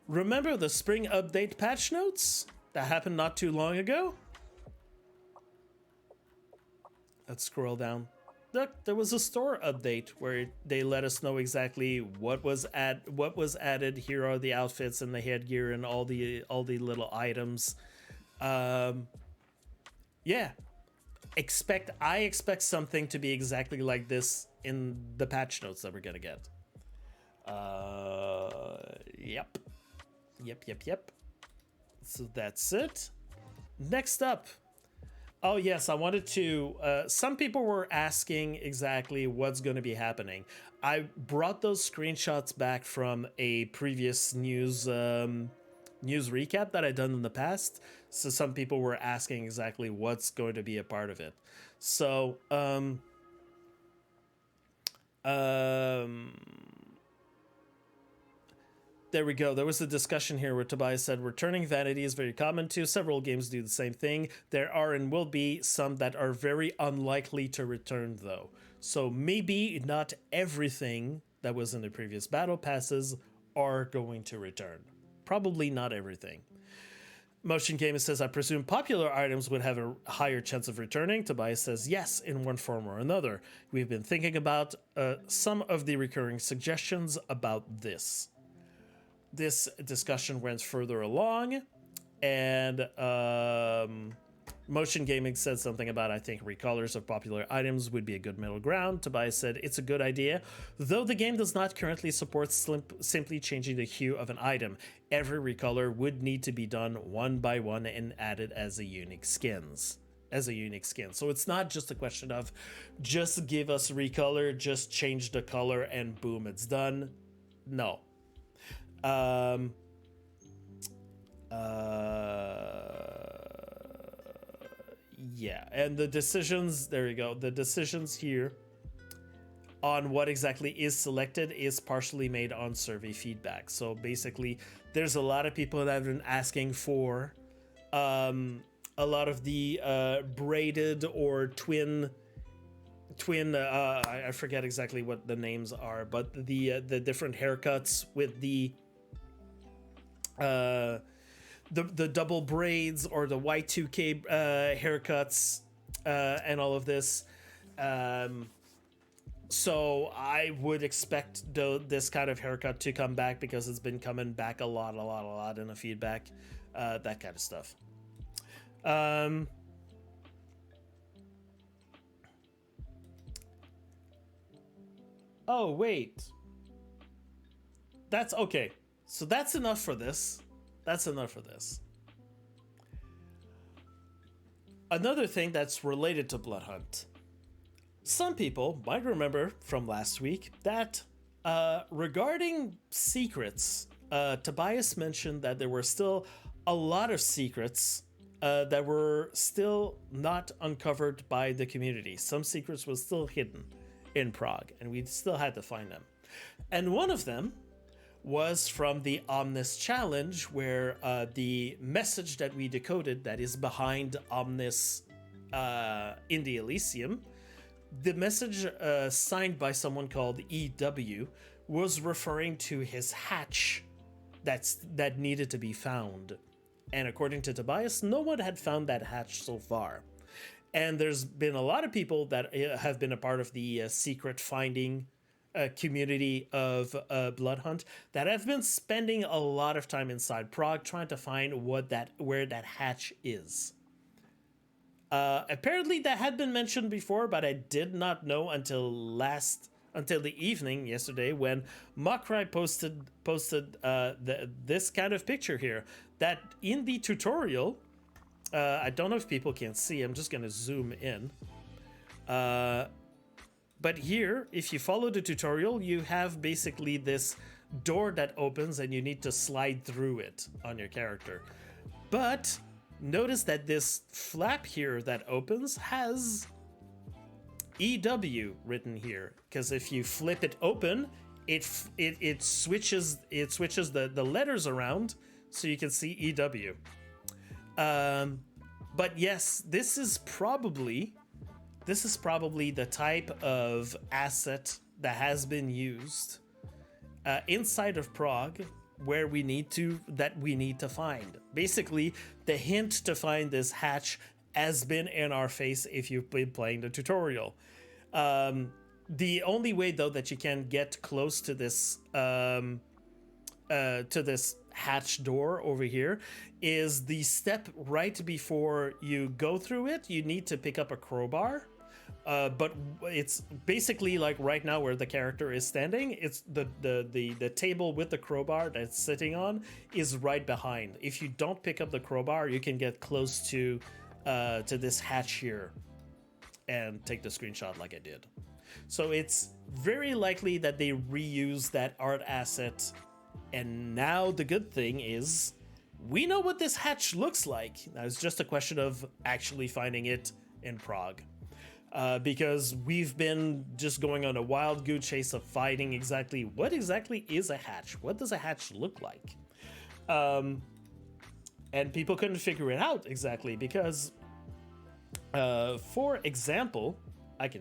Remember the spring update patch notes that happened not too long ago? Let's scroll down. Look, there was a store update where they let us know exactly what was added. Here are the outfits and the headgear and all the little items. Yeah. I expect something to be exactly like this in the patch notes that we're gonna get. Yep. So that's it. Next up. Oh yes, I wanted to, some people were asking exactly what's going to be happening. I brought those screenshots back from a previous news recap that I'd done in the past. So some people were asking exactly what's going to be a part of it. So, there we go. There was a discussion here where Tobias said, returning vanity is very common too. Several games do the same thing. There are and will be some that are very unlikely to return though. So maybe not everything that was in the previous battle passes are going to return. Probably not everything. Motion Gamer says, I presume popular items would have a higher chance of returning. Tobias says, yes, in one form or another. We've been thinking about some of the recurring suggestions about this. This discussion went further along, and Motion Gaming said something about, I think, recolors of popular items would be a good middle ground. Tobias said, it's a good idea, though the game does not currently support simply changing the hue of an item. Every recolor would need to be done one by one and added as a unique skins. as a unique skin. So it's not just a question of just give us recolor, just change the color, and boom, it's done. No. Yeah, and the decisions, there you go. The decisions here on what exactly is selected is partially made on survey feedback. So basically, there's a lot of people that have been asking for a lot of the braided or twin I forget exactly what the names are, but the different haircuts with the double braids or the Y2K haircuts and all of this. So I would expect this kind of haircut to come back because it's been coming back a lot in the feedback, that kind of stuff. Oh, wait. That's okay. So that's enough for this. That's enough for this. Another thing that's related to Bloodhunt. Some people might remember from last week that regarding secrets, Tobias mentioned that there were still a lot of secrets that were still not uncovered by the community. Some secrets were still hidden in Prague, and we still had to find them. And one of them was from the Omnis challenge, where the message that we decoded that is behind Omnis in the Elysium, the message signed by someone called EW was referring to his hatch that needed to be found. And according to Tobias, no one had found that hatch so far. And there's been a lot of people that have been a part of the secret finding community of Bloodhunt that have been spending a lot of time inside Prague trying to find where that hatch is. Apparently that had been mentioned before, but I did not know until the evening yesterday when Mokrai posted this kind of picture here. That in the tutorial, I don't know if people can see. I'm just gonna zoom in. But here, if you follow the tutorial, you have basically this door that opens and you need to slide through it on your character. But notice that this flap here that opens has EW written here, because if you flip it open, it switches the letters around so you can see EW. But yes, this is probably the type of asset that has been used inside of Prague where we need to find. Basically, the hint to find this hatch has been in our face if you've been playing the tutorial. The only way though that you can get close to this hatch door over here is the step right before you go through it. You need to pick up a crowbar. But it's basically like right now where the character is standing, it's the table with the crowbar that's sitting on is right behind. If you don't pick up the crowbar, you can get close to this hatch here and take the screenshot like I did. So it's very likely that they reuse that art asset. And now the good thing is we know what this hatch looks like. Now it's just a question of actually finding it in Prague. Because we've been just going on a wild goose chase of finding exactly what exactly is a hatch. What does a hatch look like? And people couldn't figure it out exactly because, for example, I can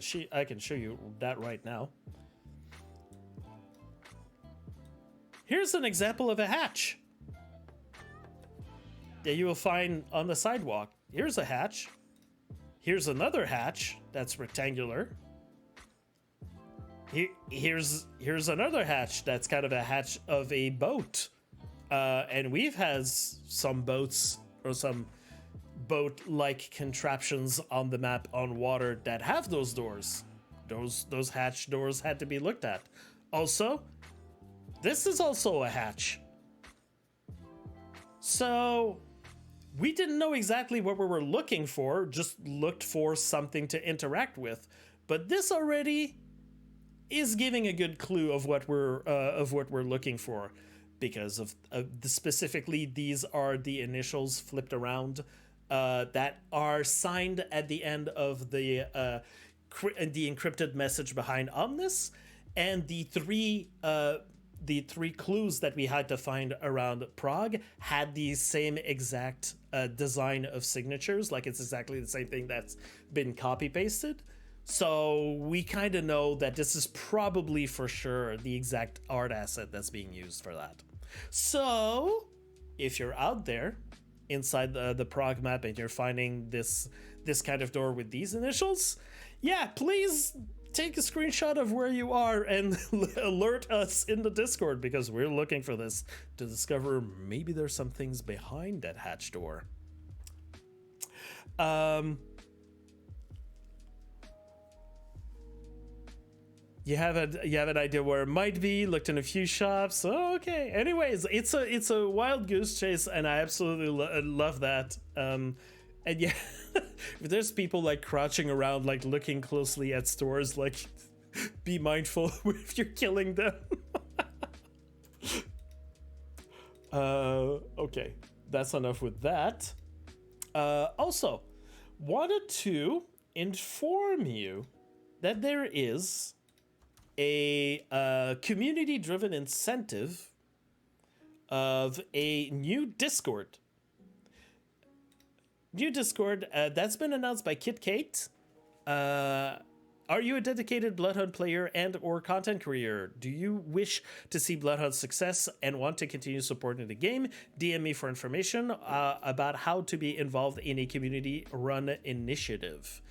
show you that right now. Here's an example of a hatch that you will find on the sidewalk. Here's a hatch. Here's another hatch that's rectangular. Here's another hatch that's kind of a hatch of a boat. And we've had some boats or some boat-like contraptions on the map on water that have those doors. Those hatch doors had to be looked at. Also, this is also a hatch. So we didn't know exactly what we were looking for, just looked for something to interact with. But this already is giving a good clue of what we're looking for, because of specifically these are the initials flipped around that are signed at the end of the encrypted message behind Omnis, and the three clues that we had to find around Prague had the same exact design of signatures, like it's exactly the same thing that's been copy pasted. So we kind of know that this is probably for sure the exact art asset that's being used for that. So if you're out there inside the Prague map and you're finding this kind of door with these initials, yeah, please take a screenshot of where you are and alert us in the Discord, because we're looking for this to discover maybe there's some things behind that hatch door. You have an idea where it might be. Looked in a few shops. Oh, okay. Anyways, it's a wild goose chase, and I absolutely love that. And yeah, if there's people like crouching around, like looking closely at stores, like be mindful if you're killing them. Okay, that's enough with that. Also, wanted to inform you that there is a community-driven incentive of a new Discord. That's been announced by KitKate. Are you a dedicated Bloodhunt player and or content creator? Do you wish to see Bloodhunt's success and want to continue supporting the game? DM me for information about how to be involved in a community-run initiative.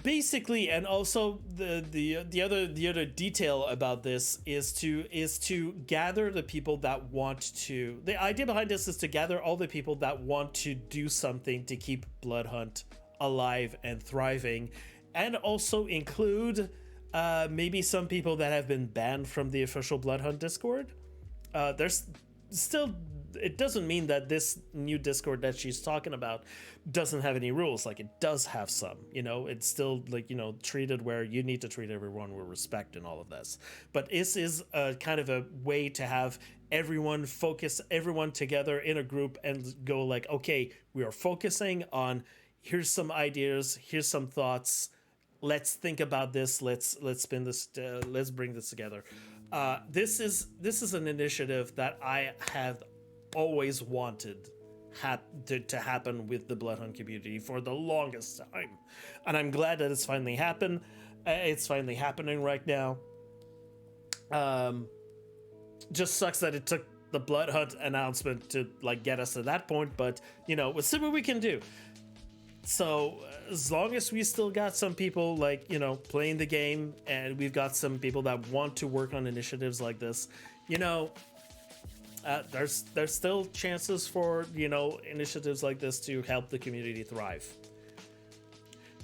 Basically, and also the other detail about this is to gather the people that want to. The idea behind this is to gather all the people that want to do something to keep Bloodhunt alive and thriving, and also include maybe some people that have been banned from the official Bloodhunt Discord. There's still. It doesn't mean that this new Discord that she's talking about doesn't have any rules. Like, it does have some, it's still like, treated where you need to treat everyone with respect and all of this. But this is a kind of a way to have everyone together in a group and go like, okay, we are focusing on, here's some ideas, here's some thoughts. Let's think about this. Let's spin this. Let's bring this together. This is an initiative that I have always wanted to happen with the Bloodhunt community for the longest time, and I'm glad that it's finally happened. It's finally happening right now. Just sucks that it took the Bloodhunt announcement to like get us to that point, but we'll see what we can do. So as long as we still got some people like playing the game, and we've got some people that want to work on initiatives like this, there's still chances for initiatives like this to help the community thrive.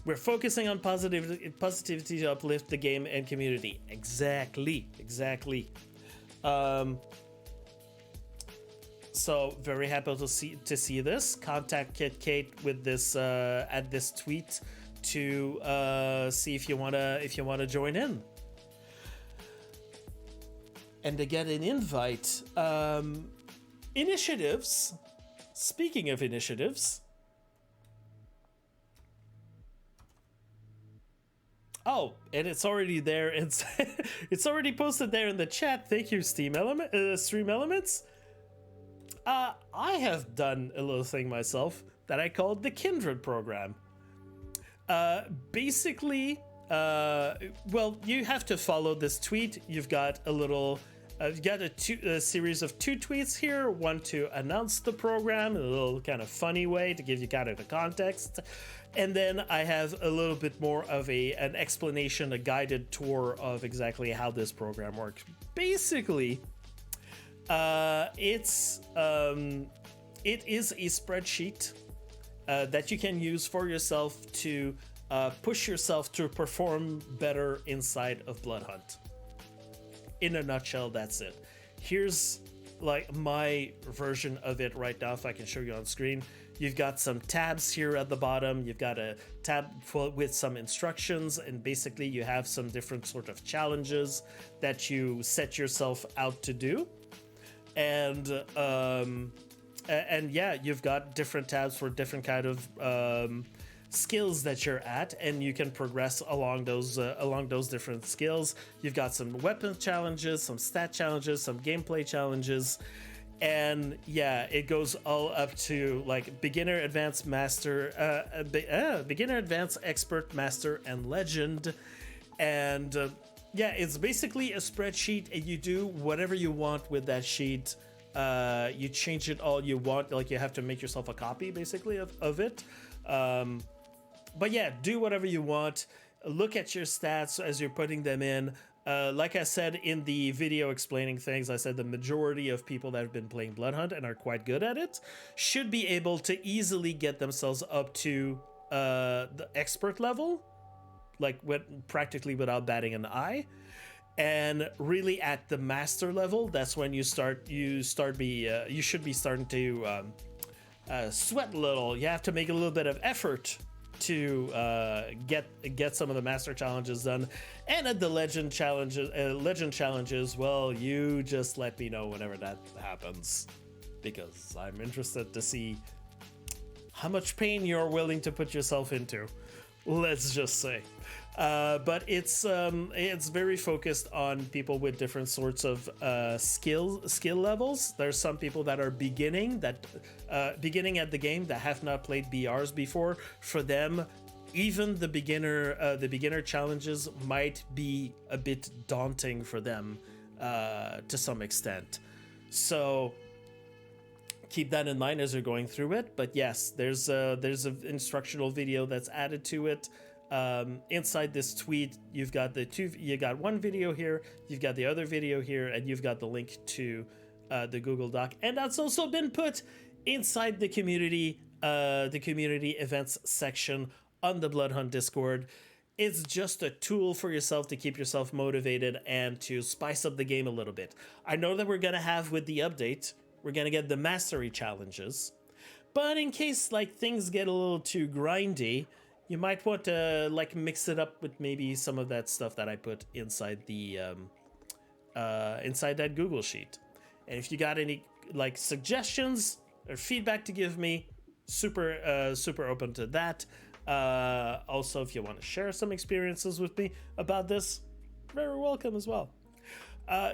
We're focusing on positivity to uplift the game and community. Exactly. So very happy to see this. Contact KitKate with this at this tweet to see if you wanna join in. And to get an invite. Initiatives. Speaking of initiatives. Oh, and it's already there. It's already posted there in the chat. Thank you, Stream Elements. I have done a little thing myself that I called the K.I.N.D.R.E.D program. Basically, well, you have to follow this tweet. You've got a little, you've got a series of 2 tweets here. One to announce the program in a little kind of funny way to give you kind of the context. And then I have a little bit more of an explanation, a guided tour of exactly how this program works. Basically, it is a spreadsheet that you can use for yourself to push yourself to perform better inside of Bloodhunt. In a nutshell, that's it. Here's like my version of it right now, if I can show you on screen. You've got some tabs here at the bottom. You've got a tab with some instructions, and basically you have some different sort of challenges that you set yourself out to do. And yeah, you've got different tabs for different kind of skills that you're at, and you can progress along those different skills. You've got some weapon challenges, some stat challenges, some gameplay challenges. And yeah, it goes all up to like beginner, advanced, master, beginner, advanced, expert, master, and legend. And yeah, it's basically a spreadsheet, and you do whatever you want with that sheet. You change it all you want. Like, you have to make yourself a copy basically of it. But yeah, do whatever you want. Look at your stats as you're putting them in. Like I said in the video explaining things, I said the majority of people that have been playing Bloodhunt and are quite good at it should be able to easily get themselves up to the expert level, like practically without batting an eye. And really at the master level, that's when you should be starting to sweat a little. You have to make a little bit of effort to get some of the master challenges done. And at the legend challenges, well, you just let me know whenever that happens, because I'm interested to see how much pain you're willing to put yourself into, let's just say. But it's very focused on people with different sorts of skill levels. There's some people that are beginning at the game that have not played BRs before. For them, even the beginner challenges might be a bit daunting for them to some extent. So keep that in mind as you're going through it. But yes, there's an instructional video that's added to it. Inside this tweet, you got one video here, you've got the other video here, and you've got the link to the Google Doc, and that's also been put inside the community events section on the Bloodhunt Discord. It's just a tool for yourself to keep yourself motivated and to spice up the game a little bit. I know that we're gonna have, with the update, we're gonna get the mastery challenges, but in case like things get a little too grindy, you might want to like mix it up with maybe some of that stuff that I put inside the inside that Google sheet. And if you got any like suggestions or feedback to give me, super open to that. Also, if you want to share some experiences with me about this, very welcome as well.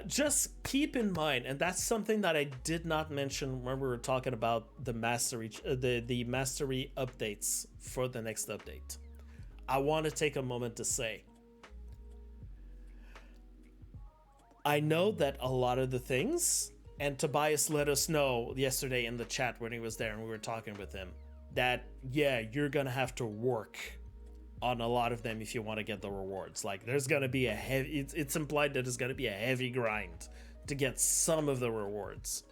Just keep in mind, and that's something that I did not mention when we were talking about the mastery updates for the next update. I want to take a moment to say, I know that a lot of the things, and Tobias let us know yesterday in the chat when he was there and we were talking with him, that yeah, you're gonna have to work on a lot of them if you want to get the rewards. Like, there's gonna be it's implied that it's gonna be a heavy grind to get some of the rewards.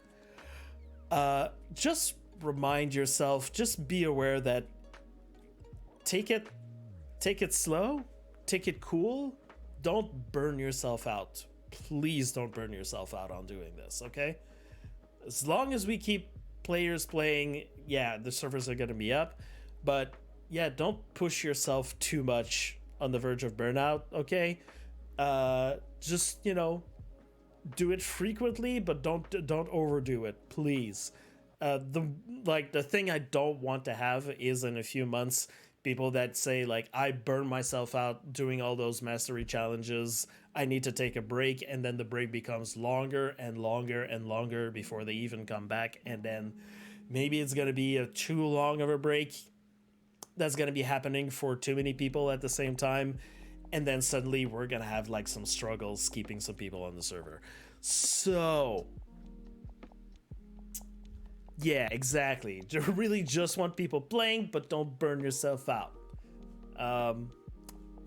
Just remind yourself, just be aware that take it slow, take it cool. Don't burn yourself out. Please don't burn yourself out on doing this, okay? As long as we keep players playing, yeah, the servers are gonna be up, but yeah, don't push yourself too much on the verge of burnout, okay? Just, do it frequently, but don't overdo it, please. The thing I don't want to have is in a few months people that say like, I burn myself out doing all those mastery challenges, I need to take a break, and then the break becomes longer and longer and longer before they even come back, and then maybe it's going to be a too long of a break that's going to be happening for too many people at the same time, and then suddenly we're going to have like some struggles keeping some people on the server. So yeah, exactly. You really just want people playing, but don't burn yourself out.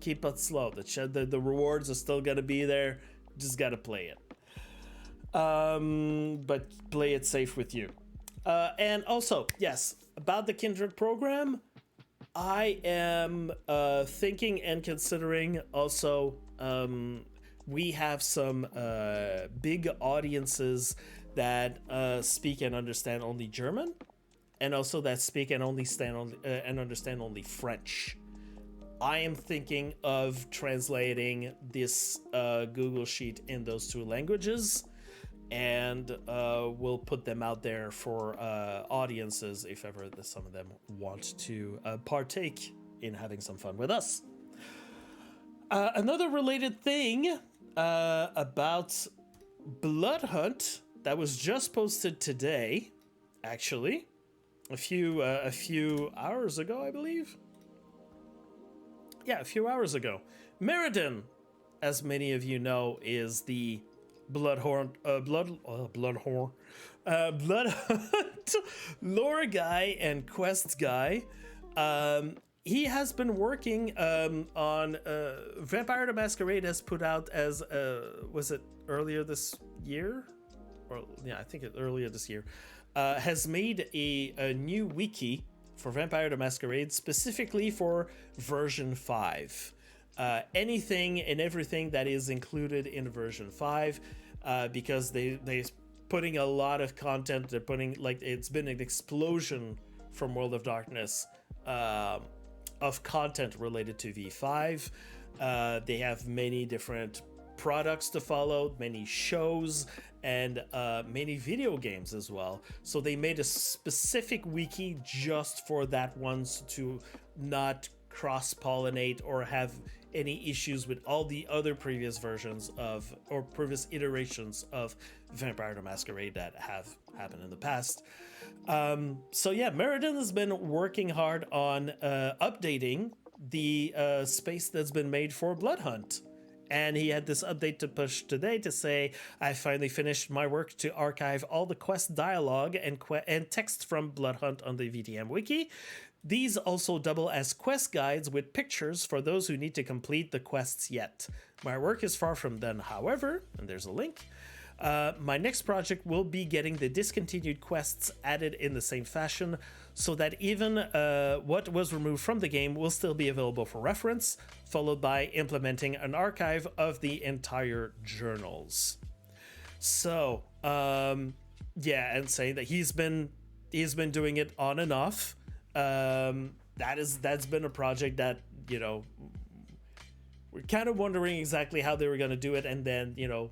Keep it slow. The rewards are still gonna be there. Just gotta play it. But play it safe with you. And also, yes, about the K.I.N.D.R.E.D program, I am thinking and considering also, we have some big audiences that speak and understand only German, and also that speak and understand only French. I am thinking of translating this Google Sheet in those two languages, and we'll put them out there for audiences if ever some of them want to partake in having some fun with us. Another related thing about Bloodhunt that was just posted today, actually, a few hours ago, I believe. Yeah, a few hours ago. Mera'din, as many of you know, is the Bloodhunt lore guy and quests guy. He has been working on Vampire the Masquerade has put out as was it earlier this year? Or yeah, I think earlier this year. Has made a new wiki for Vampire the Masquerade specifically for version 5. Anything and everything that is included in version 5, because they're putting a lot of content. They're putting, like, it's been an explosion from World of Darkness of content related to V5. They have many different products to follow, many shows, and many video games as well. So they made a specific wiki just for that ones to not cross-pollinate or have any issues with all the other previous versions of, or previous iterations of Vampire the Masquerade that have happened in the past. So yeah, Mera'din has been working hard on updating the space that's been made for Bloodhunt. And he had this update to push today to say, I finally finished my work to archive all the quest dialogue and text from Bloodhunt on the VtM wiki. These also double as quest guides with pictures for those who need to complete the quests yet. My work is far from done, however, and there's a link. My next project will be getting the discontinued quests added in the same fashion, so that even what was removed from the game will still be available for reference, followed by implementing an archive of the entire journals. So, yeah, and saying that he's been doing it on and off. That's been a project that, you know, we're kind of wondering exactly how they were going to do it, and then, you know,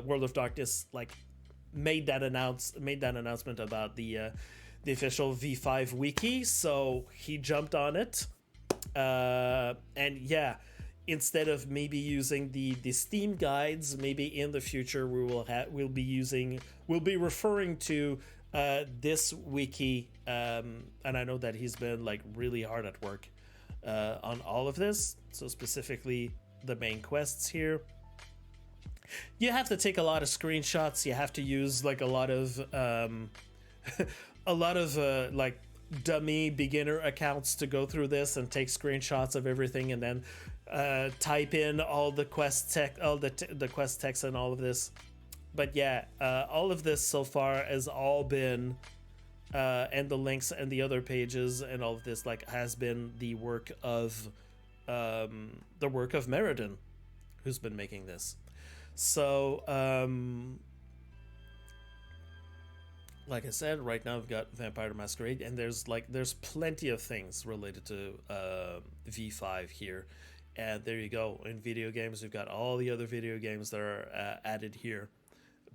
World of Darkness like made that announcement about the official V5 wiki, so he jumped on it. And yeah, instead of maybe using the Steam guides, maybe in the future we'll be referring to this wiki. And I know that he's been like really hard at work on all of this. So specifically the main quests here. You have to take a lot of screenshots. You have to use like a lot of like dummy beginner accounts to go through this and take screenshots of everything, and then type in all the quest text, the quest text and all of this. But yeah, all of this so far has all been and the links and the other pages and all of this like has been the work of Mera'din, who's been making this. So like I said, right now we've got Vampire the Masquerade, and there's plenty of things related to V5 here. And there you go. In video games, we've got all the other video games that are added here.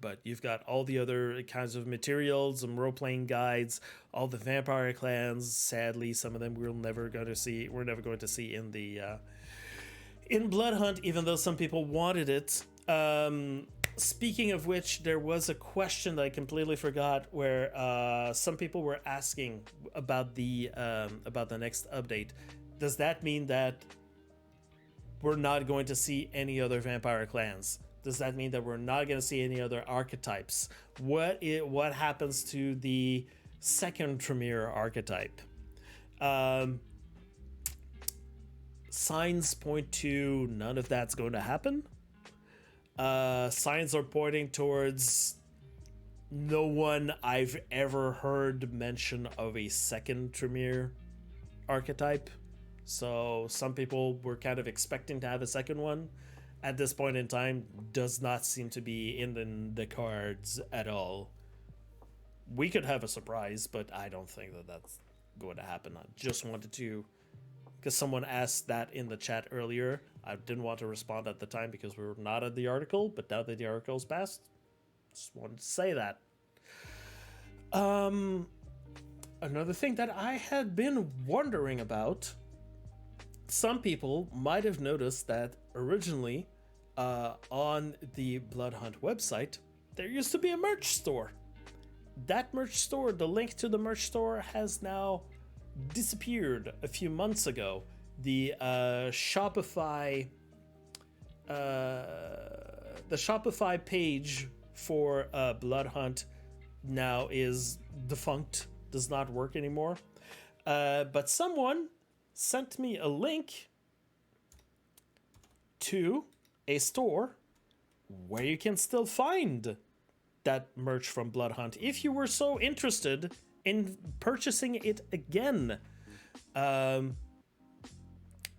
But you've got all the other kinds of materials and role-playing guides, all the vampire clans. Sadly, some of them we're never going to see in the in Bloodhunt, even though some people wanted it. Speaking of which, there was a question that I completely forgot, where some people were asking about the next update. Does that mean that we're not going to see any other vampire clans? Does that mean that we're not going to see any other archetypes? What happens to the second Tremere archetype? Signs point to none of that's going to happen. Signs are pointing towards no one I've ever heard mention of a second Tremere archetype. So some people were kind of expecting to have a second one. At this point in time, does not seem to be in the cards at all. we could have a surprise, but I don't think that that's going to happen. I just wanted to, because someone asked that in the chat earlier. I didn't want to respond at the time because we were not at the article, but now that the article's passed, just wanted to say that. Another thing that I had been wondering about, some people might have noticed that originally on the Bloodhunt website, there used to be a merch store. That merch store, the link to the merch store has now disappeared a few months ago. The Shopify page for Bloodhunt now is defunct, does not work anymore. But someone sent me a link to a store where you can still find that merch from Bloodhunt if you were so interested in purchasing it again.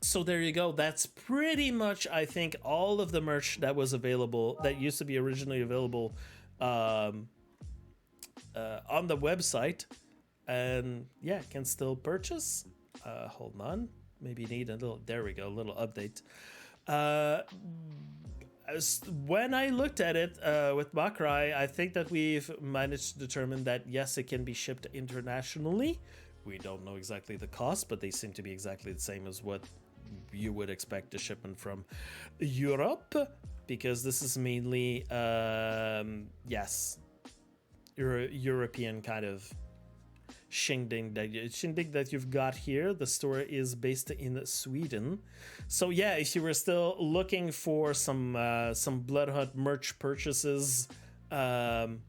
So there you go. That's pretty much, I think, all of the merch that was available, that used to be originally available on the website. And yeah, can still purchase. Hold on. Maybe need a little, there we go, a little update. When I looked at it with Makrai, I think that we've managed to determine that yes, it can be shipped internationally. We don't know exactly the cost, but they seem to be exactly the same as what you would expect a shipment from Europe, because this is mainly, yes, European kind of shindig that you've got here. The store is based in Sweden. So yeah, if you were still looking for some Bloodhunt merch purchases in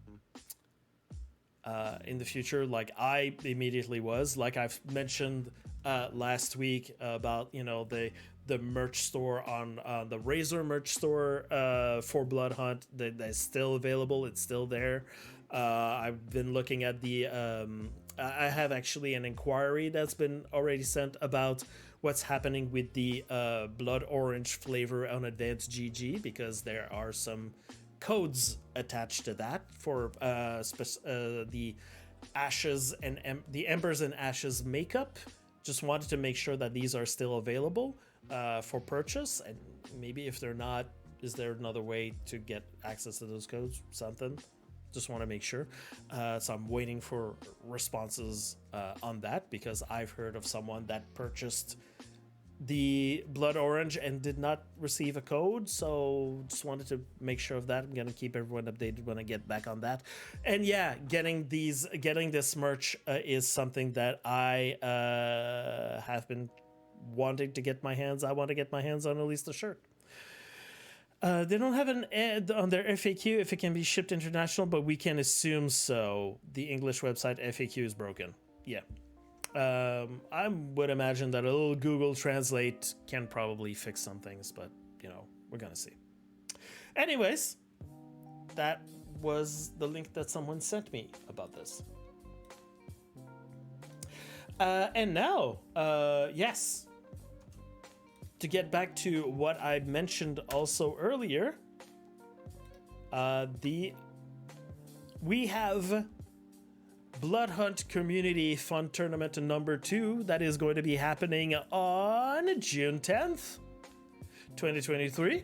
the future, like I immediately was, like I've mentioned last week about, you know, the merch store on the Razor merch store for Bloodhunt, that's still available. It's still there. I've been looking at the I have actually an inquiry that's been already sent about what's happening with the blood orange flavor on Advanced GG, because there are some codes attached to that for the ashes and the embers and ashes makeup. Just wanted to make sure that these are still available for purchase, and maybe if they're not, is there another way to get access to those codes? Something. Just want to make sure. So I'm waiting for responses on that, because I've heard of someone that purchased the blood orange and did not receive a code. So just wanted to make sure of that. I'm going to keep everyone updated when I get back on that. And yeah, getting this merch is something that I have been wanting to get my hands. I want to get my hands on at least a shirt. They don't have an ad on their FAQ if it can be shipped international, but we can assume so. The English website FAQ is broken. Yeah. I would imagine that a little Google Translate can probably fix some things, but, you know, we're going to see. Anyways, that was the link that someone sent me about this. And now, yes. To get back to what I mentioned also earlier, we have Bloodhunt Community Fun Tournament number 2 that is going to be happening on June 10th, 2023.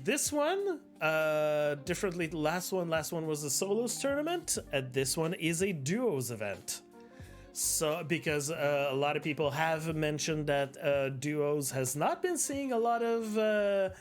This one, differently the last one was a solos tournament, and this one is a duos event. So, because a lot of people have mentioned that duos has not been seeing a lot of, there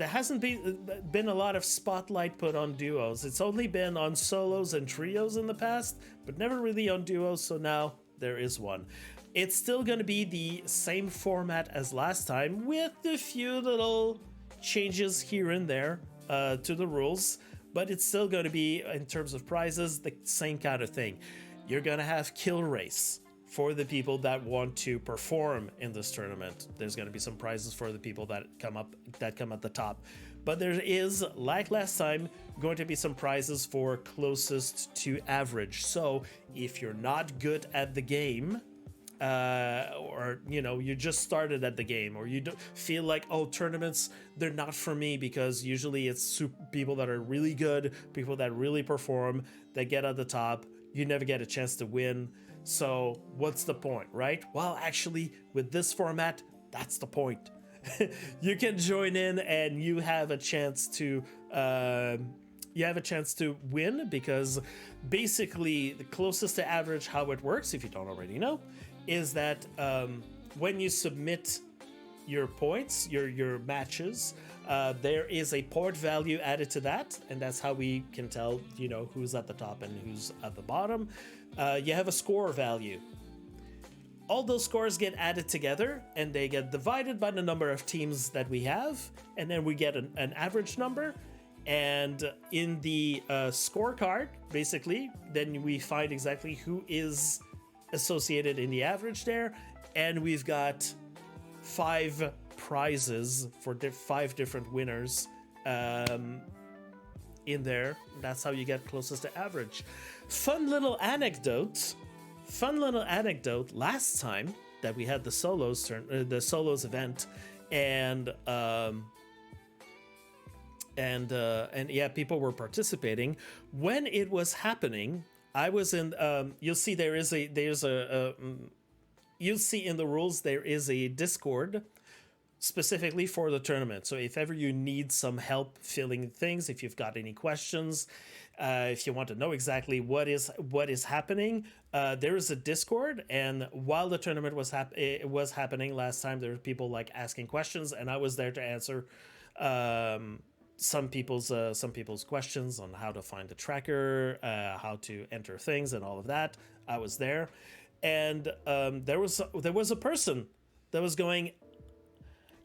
hasn't been a lot of spotlight put on duos. It's only been on solos and trios in the past, but never really on duos, so now there is one. It's still going to be the same format as last time, with a few little changes here and there to the rules, but it's still going to be, in terms of prizes, the same kind of thing. You're gonna have kill race for the people that want to perform in this tournament. There's gonna be some prizes for the people that come at the top. But there is, like last time, going to be some prizes for closest to average. So if you're not good at the game, or you just started at the game, or you don't feel like, oh, tournaments, they're not for me, because usually it's people that are really good, people that really perform, that get at the top. You never get a chance to win. So what's the point, right? Well, actually, with this format, that's the point. You can join in and you have a chance to win, because basically the closest to average, how it works, if you don't already know, is that when you submit your points, your matches, there is a port value added to that, and that's how we can tell who's at the top and who's at the bottom. You have a score value. All those scores get added together and they get divided by the number of teams that we have, and then we get an average number. And in the scorecard, basically, then we find exactly who is associated in the average there, and we've got 5 prizes for 5 different winners in there. That's how you get closest to average. Fun little anecdote. Last time that we had the solos event, and yeah, people were participating. When it was happening, I was in. You'll see you'll see in the rules there is a Discord specifically for the tournament. So if ever you need some help filling things, if you've got any questions, if you want to know exactly what is happening, there is a Discord. And while the tournament was happening last time, there were people like asking questions, and I was there to answer some people's questions on how to find the tracker, how to enter things, and all of that. I was there, and there was a person that was going,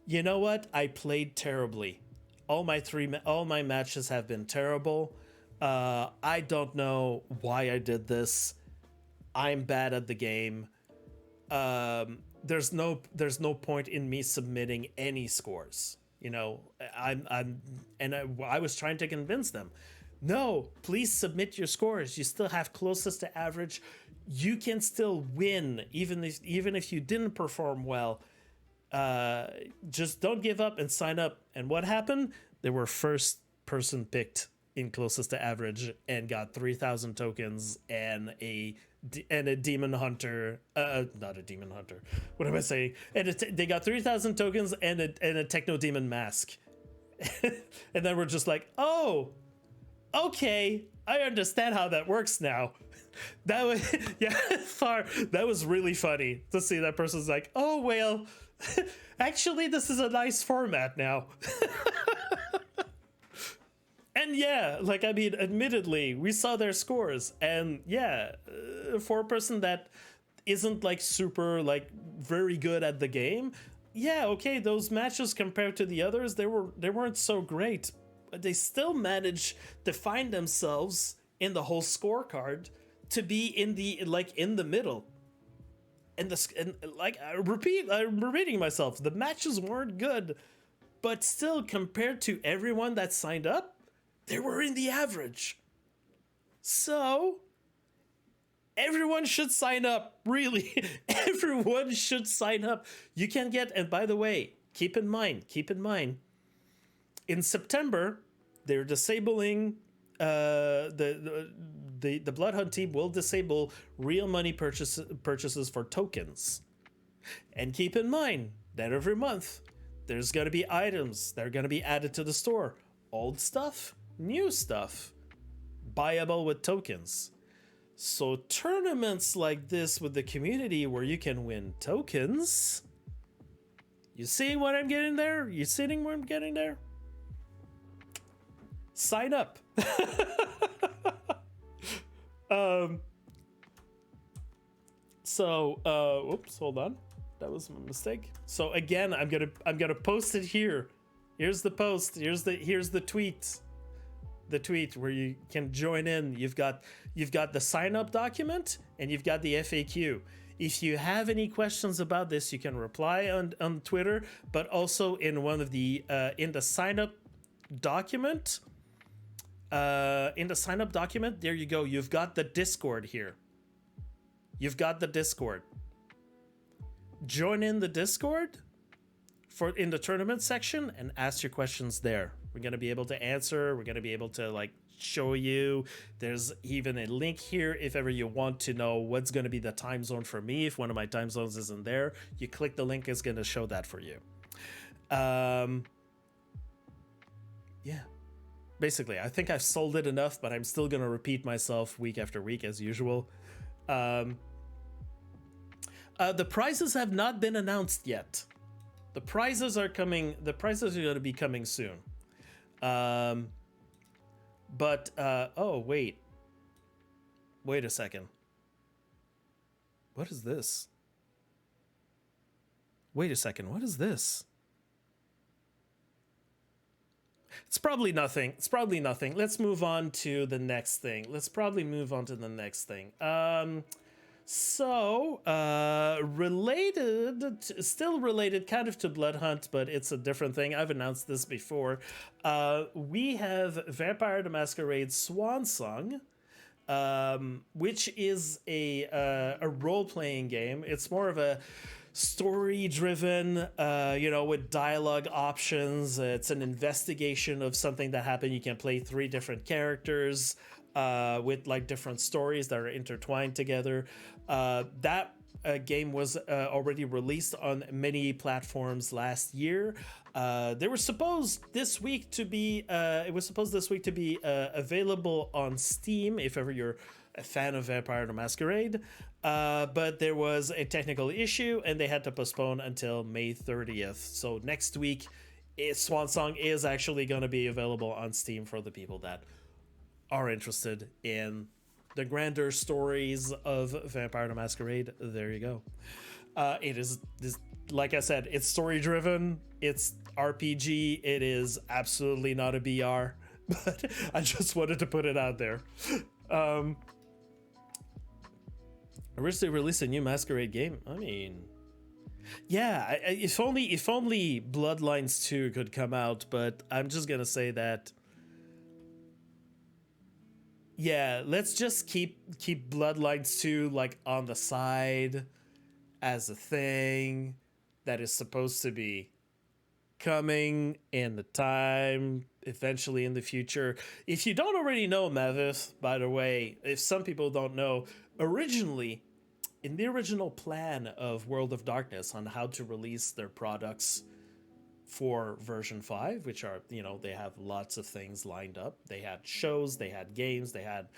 you know what? I played terribly. All my matches have been terrible. I don't know why I did this. I'm bad at the game. There's no point in me submitting any scores. I was trying to convince them, no, please submit your scores. You still have closest to average. You can still win even if you didn't perform well. Just don't give up and sign up. And what happened? They were first person picked in closest to average and got 3,000 tokens and a demon hunter. Not a demon hunter. What am I saying? And they got 3,000 tokens and a techno demon mask. And then we're just like, oh, okay, I understand how that works now. That was that was really funny to see that person's like, oh well, actually this is a nice format now. And yeah, like, I mean, admittedly, we saw their scores, and yeah, for a person that isn't like super like very good at the game, yeah, okay, those matches compared to the others, they weren't so great, but they still managed to find themselves in the whole scorecard to be in the middle. And I'm repeating myself, the matches weren't good, but still, compared to everyone that signed up, they were in the average. So everyone should sign up, really. Everyone should sign up. You can get, and by the way, keep in mind, in September, they're disabling, the Bloodhunt team will disable real money purchases for tokens. And keep in mind that every month, there's going to be items that are going to be added to the store. Old stuff, new stuff, buyable with tokens. So tournaments like this with the community where you can win tokens. You see what I'm getting there? You seeing where I'm getting there? Sign up. Oops, hold on. That was a mistake. So again, I'm gonna post it here. Here's the post. Here's the tweet. The tweet where you can join in. You've got the sign up document and you've got the FAQ. If you have any questions about this, you can reply on Twitter, but also in one of the in the sign up document. There you go. You've got the Discord here. You've got the Discord. join in the Discord in the tournament section and ask your questions there. We're going to be able to answer. We're going to be able to like show you. There's even a link here if ever you want to know what's going to be the time zone for me. If one of my time zones isn't there, you click the link, it's going to show that for you. Yeah. Basically, I think I've sold it enough, but I'm still going to repeat myself week after week as usual. The prizes have not been announced yet. The prizes are coming. The prizes are going to be coming soon. Oh, wait. Wait a second. What is this? Wait a second. What is this? It's probably nothing. It's probably nothing. Let's move on to the next thing. Still related kind of to Bloodhunt, but it's a different thing. I've announced this before. We have Vampire the Masquerade Swansong, which is a role-playing game. It's more of a story-driven, with dialogue options. It's an investigation of something that happened. You can play 3 different characters with like different stories that are intertwined together. That game was already released on many platforms last year. It was supposed this week to be available on Steam if ever you're a fan of Vampire the Masquerade. But there was a technical issue and they had to postpone until May 30th. So next week, Swansong is actually going to be available on Steam for the people that are interested in the grander stories of Vampire the Masquerade. There you go. It is, like I said, it's story driven. It's RPG. It is absolutely not a BR, but I just wanted to put it out there. I wish they released a new Masquerade game. I mean, yeah, if only Bloodlines 2 could come out, but I'm just gonna say that, yeah, let's just keep Bloodlines 2 like on the side as a thing that is supposed to be coming in the time eventually in the future. If you don't already know, Mavis, by the way, if some people don't know, originally in the original plan of World of Darkness on how to release their products for version 5, which are, they have lots of things lined up. They had shows, they had games, they had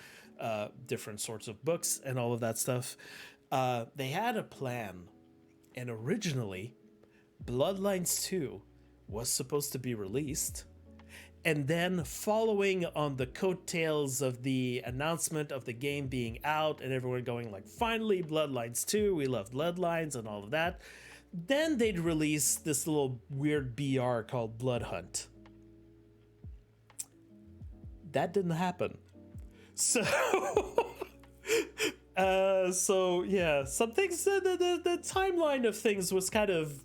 different sorts of books and all of that stuff. They had a plan, and originally Bloodlines 2 was supposed to be released, and then following on the coattails of the announcement of the game being out and everyone going like, finally Bloodlines 2, we love Bloodlines and all of that, then they'd release this little weird BR called Bloodhunt. That didn't happen. So yeah, some things, the timeline of things was kind of,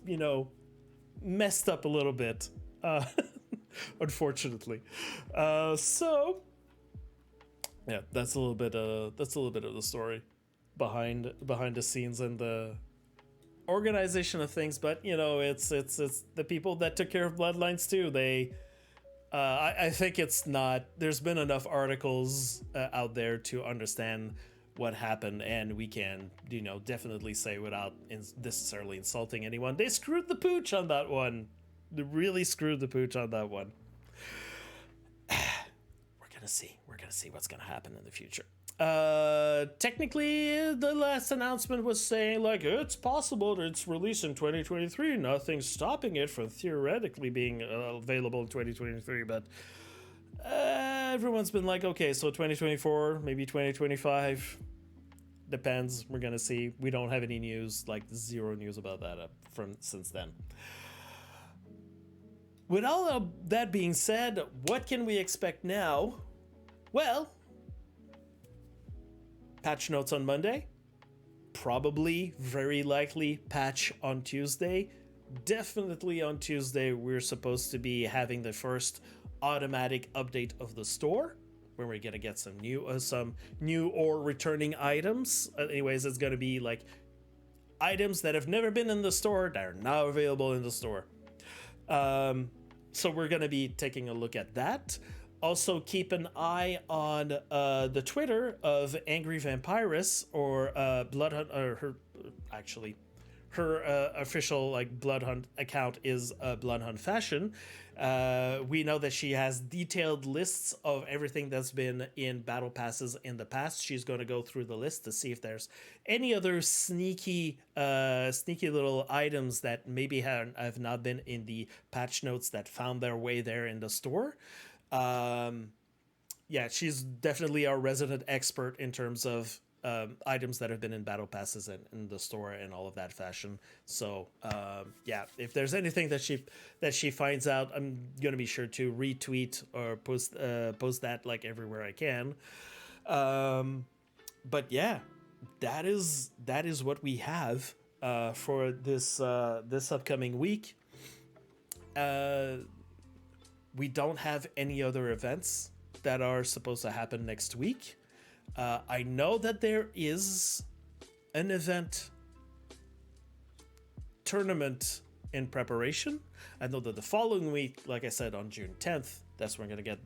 messed up a little bit, unfortunately. So yeah, that's a little bit of the story behind the scenes and the organization of things. But it's the people that took care of Bloodlines too. They I think it's not, there's been enough articles out there to understand what happened, and we can definitely say without necessarily insulting anyone, they screwed the pooch on that one. They really screwed the pooch on that one. We're gonna see what's gonna happen in the future. Technically, the last announcement was saying like, it's possible that it's released in 2023. Nothing's stopping it from theoretically being available in 2023, but everyone's been like, okay, so 2024, maybe 2025, depends. We're gonna see. We don't have any news, like zero news about that from since then. With all of that being said, what can we expect now? Well, patch notes on Monday, probably, very likely patch on Tuesday. Definitely on Tuesday, we're supposed to be having the first automatic update of the store, where we're gonna get some new or returning items. Anyways, it's gonna be like items that have never been in the store that are now available in the store. So we're going to be taking a look at that. Also, keep an eye on the Twitter of Angry Vampiress, or Bloodhunt, or her official like Bloodhunt account is Bloodhunt Fashion. We know that she has detailed lists of everything that's been in battle passes in the past. She's going to go through the list to see if there's any other sneaky little items that maybe have not been in the patch notes that found their way there in the store. Yeah, she's definitely our resident expert in terms of items that have been in battle passes and in the store and all of that fashion. So yeah, if there's anything that she finds out, I'm gonna be sure to retweet or post that like everywhere I can. But yeah, that is what we have for this upcoming week. We don't have any other events that are supposed to happen next week. I know that there is an event tournament in preparation. I know that the following week, like I said, on June 10th, that's when we're going to get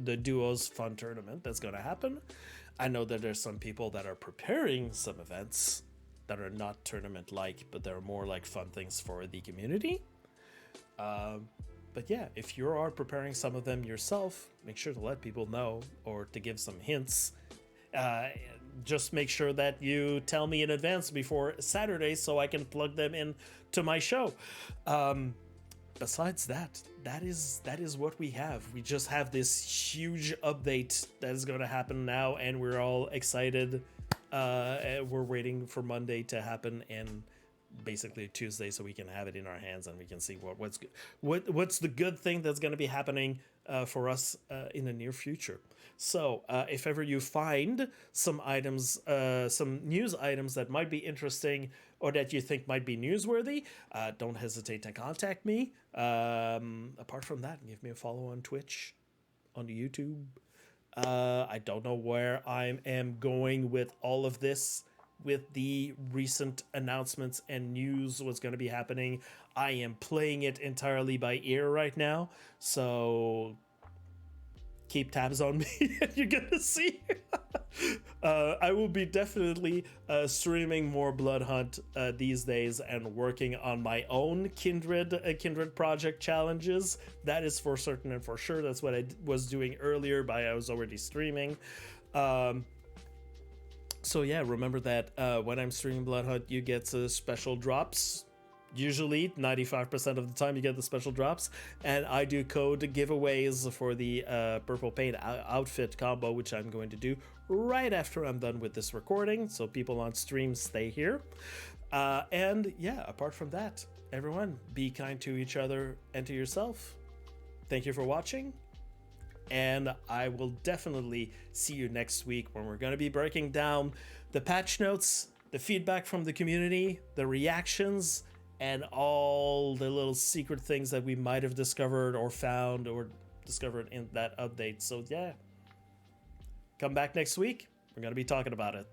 the duos fun tournament that's going to happen. I know that there's some people that are preparing some events that are not tournament-like, but they're more like fun things for the community. But yeah, if you are preparing some of them yourself, make sure to let people know or to give some hints. Just make sure that you tell me in advance before Saturday so I can plug them in to my show. Besides that is what we have. We just have this huge update that is going to happen now, and we're all excited. We're waiting for Monday to happen and basically Tuesday so we can have it in our hands and we can see what's the good thing that's going to be happening for us in the near future. So if ever you find some items, some news items that might be interesting or that you think might be newsworthy, don't hesitate to contact me. Apart from that, give me a follow on Twitch, on YouTube. I don't know where I am going with all of this. With the recent announcements and news what's going to be happening, I am playing it entirely by ear right now, so keep tabs on me and you're gonna see. I will be definitely streaming more Bloodhunt these days and working on my own Kindred project challenges. That is for certain and for sure. That's what I was doing earlier, but I was already streaming. So yeah, remember that when I'm streaming Bloodhunt, you get special drops. Usually, 95% of the time, you get the special drops. And I do code giveaways for the purple paint outfit combo, which I'm going to do right after I'm done with this recording. So people on stream stay here. And yeah, apart from that, everyone, be kind to each other and to yourself. Thank you for watching. And I will definitely see you next week when we're going to be breaking down the patch notes, the feedback from the community, the reactions, and all the little secret things that we might have discovered or found or discovered in that update. So yeah, come back next week. We're going to be talking about it.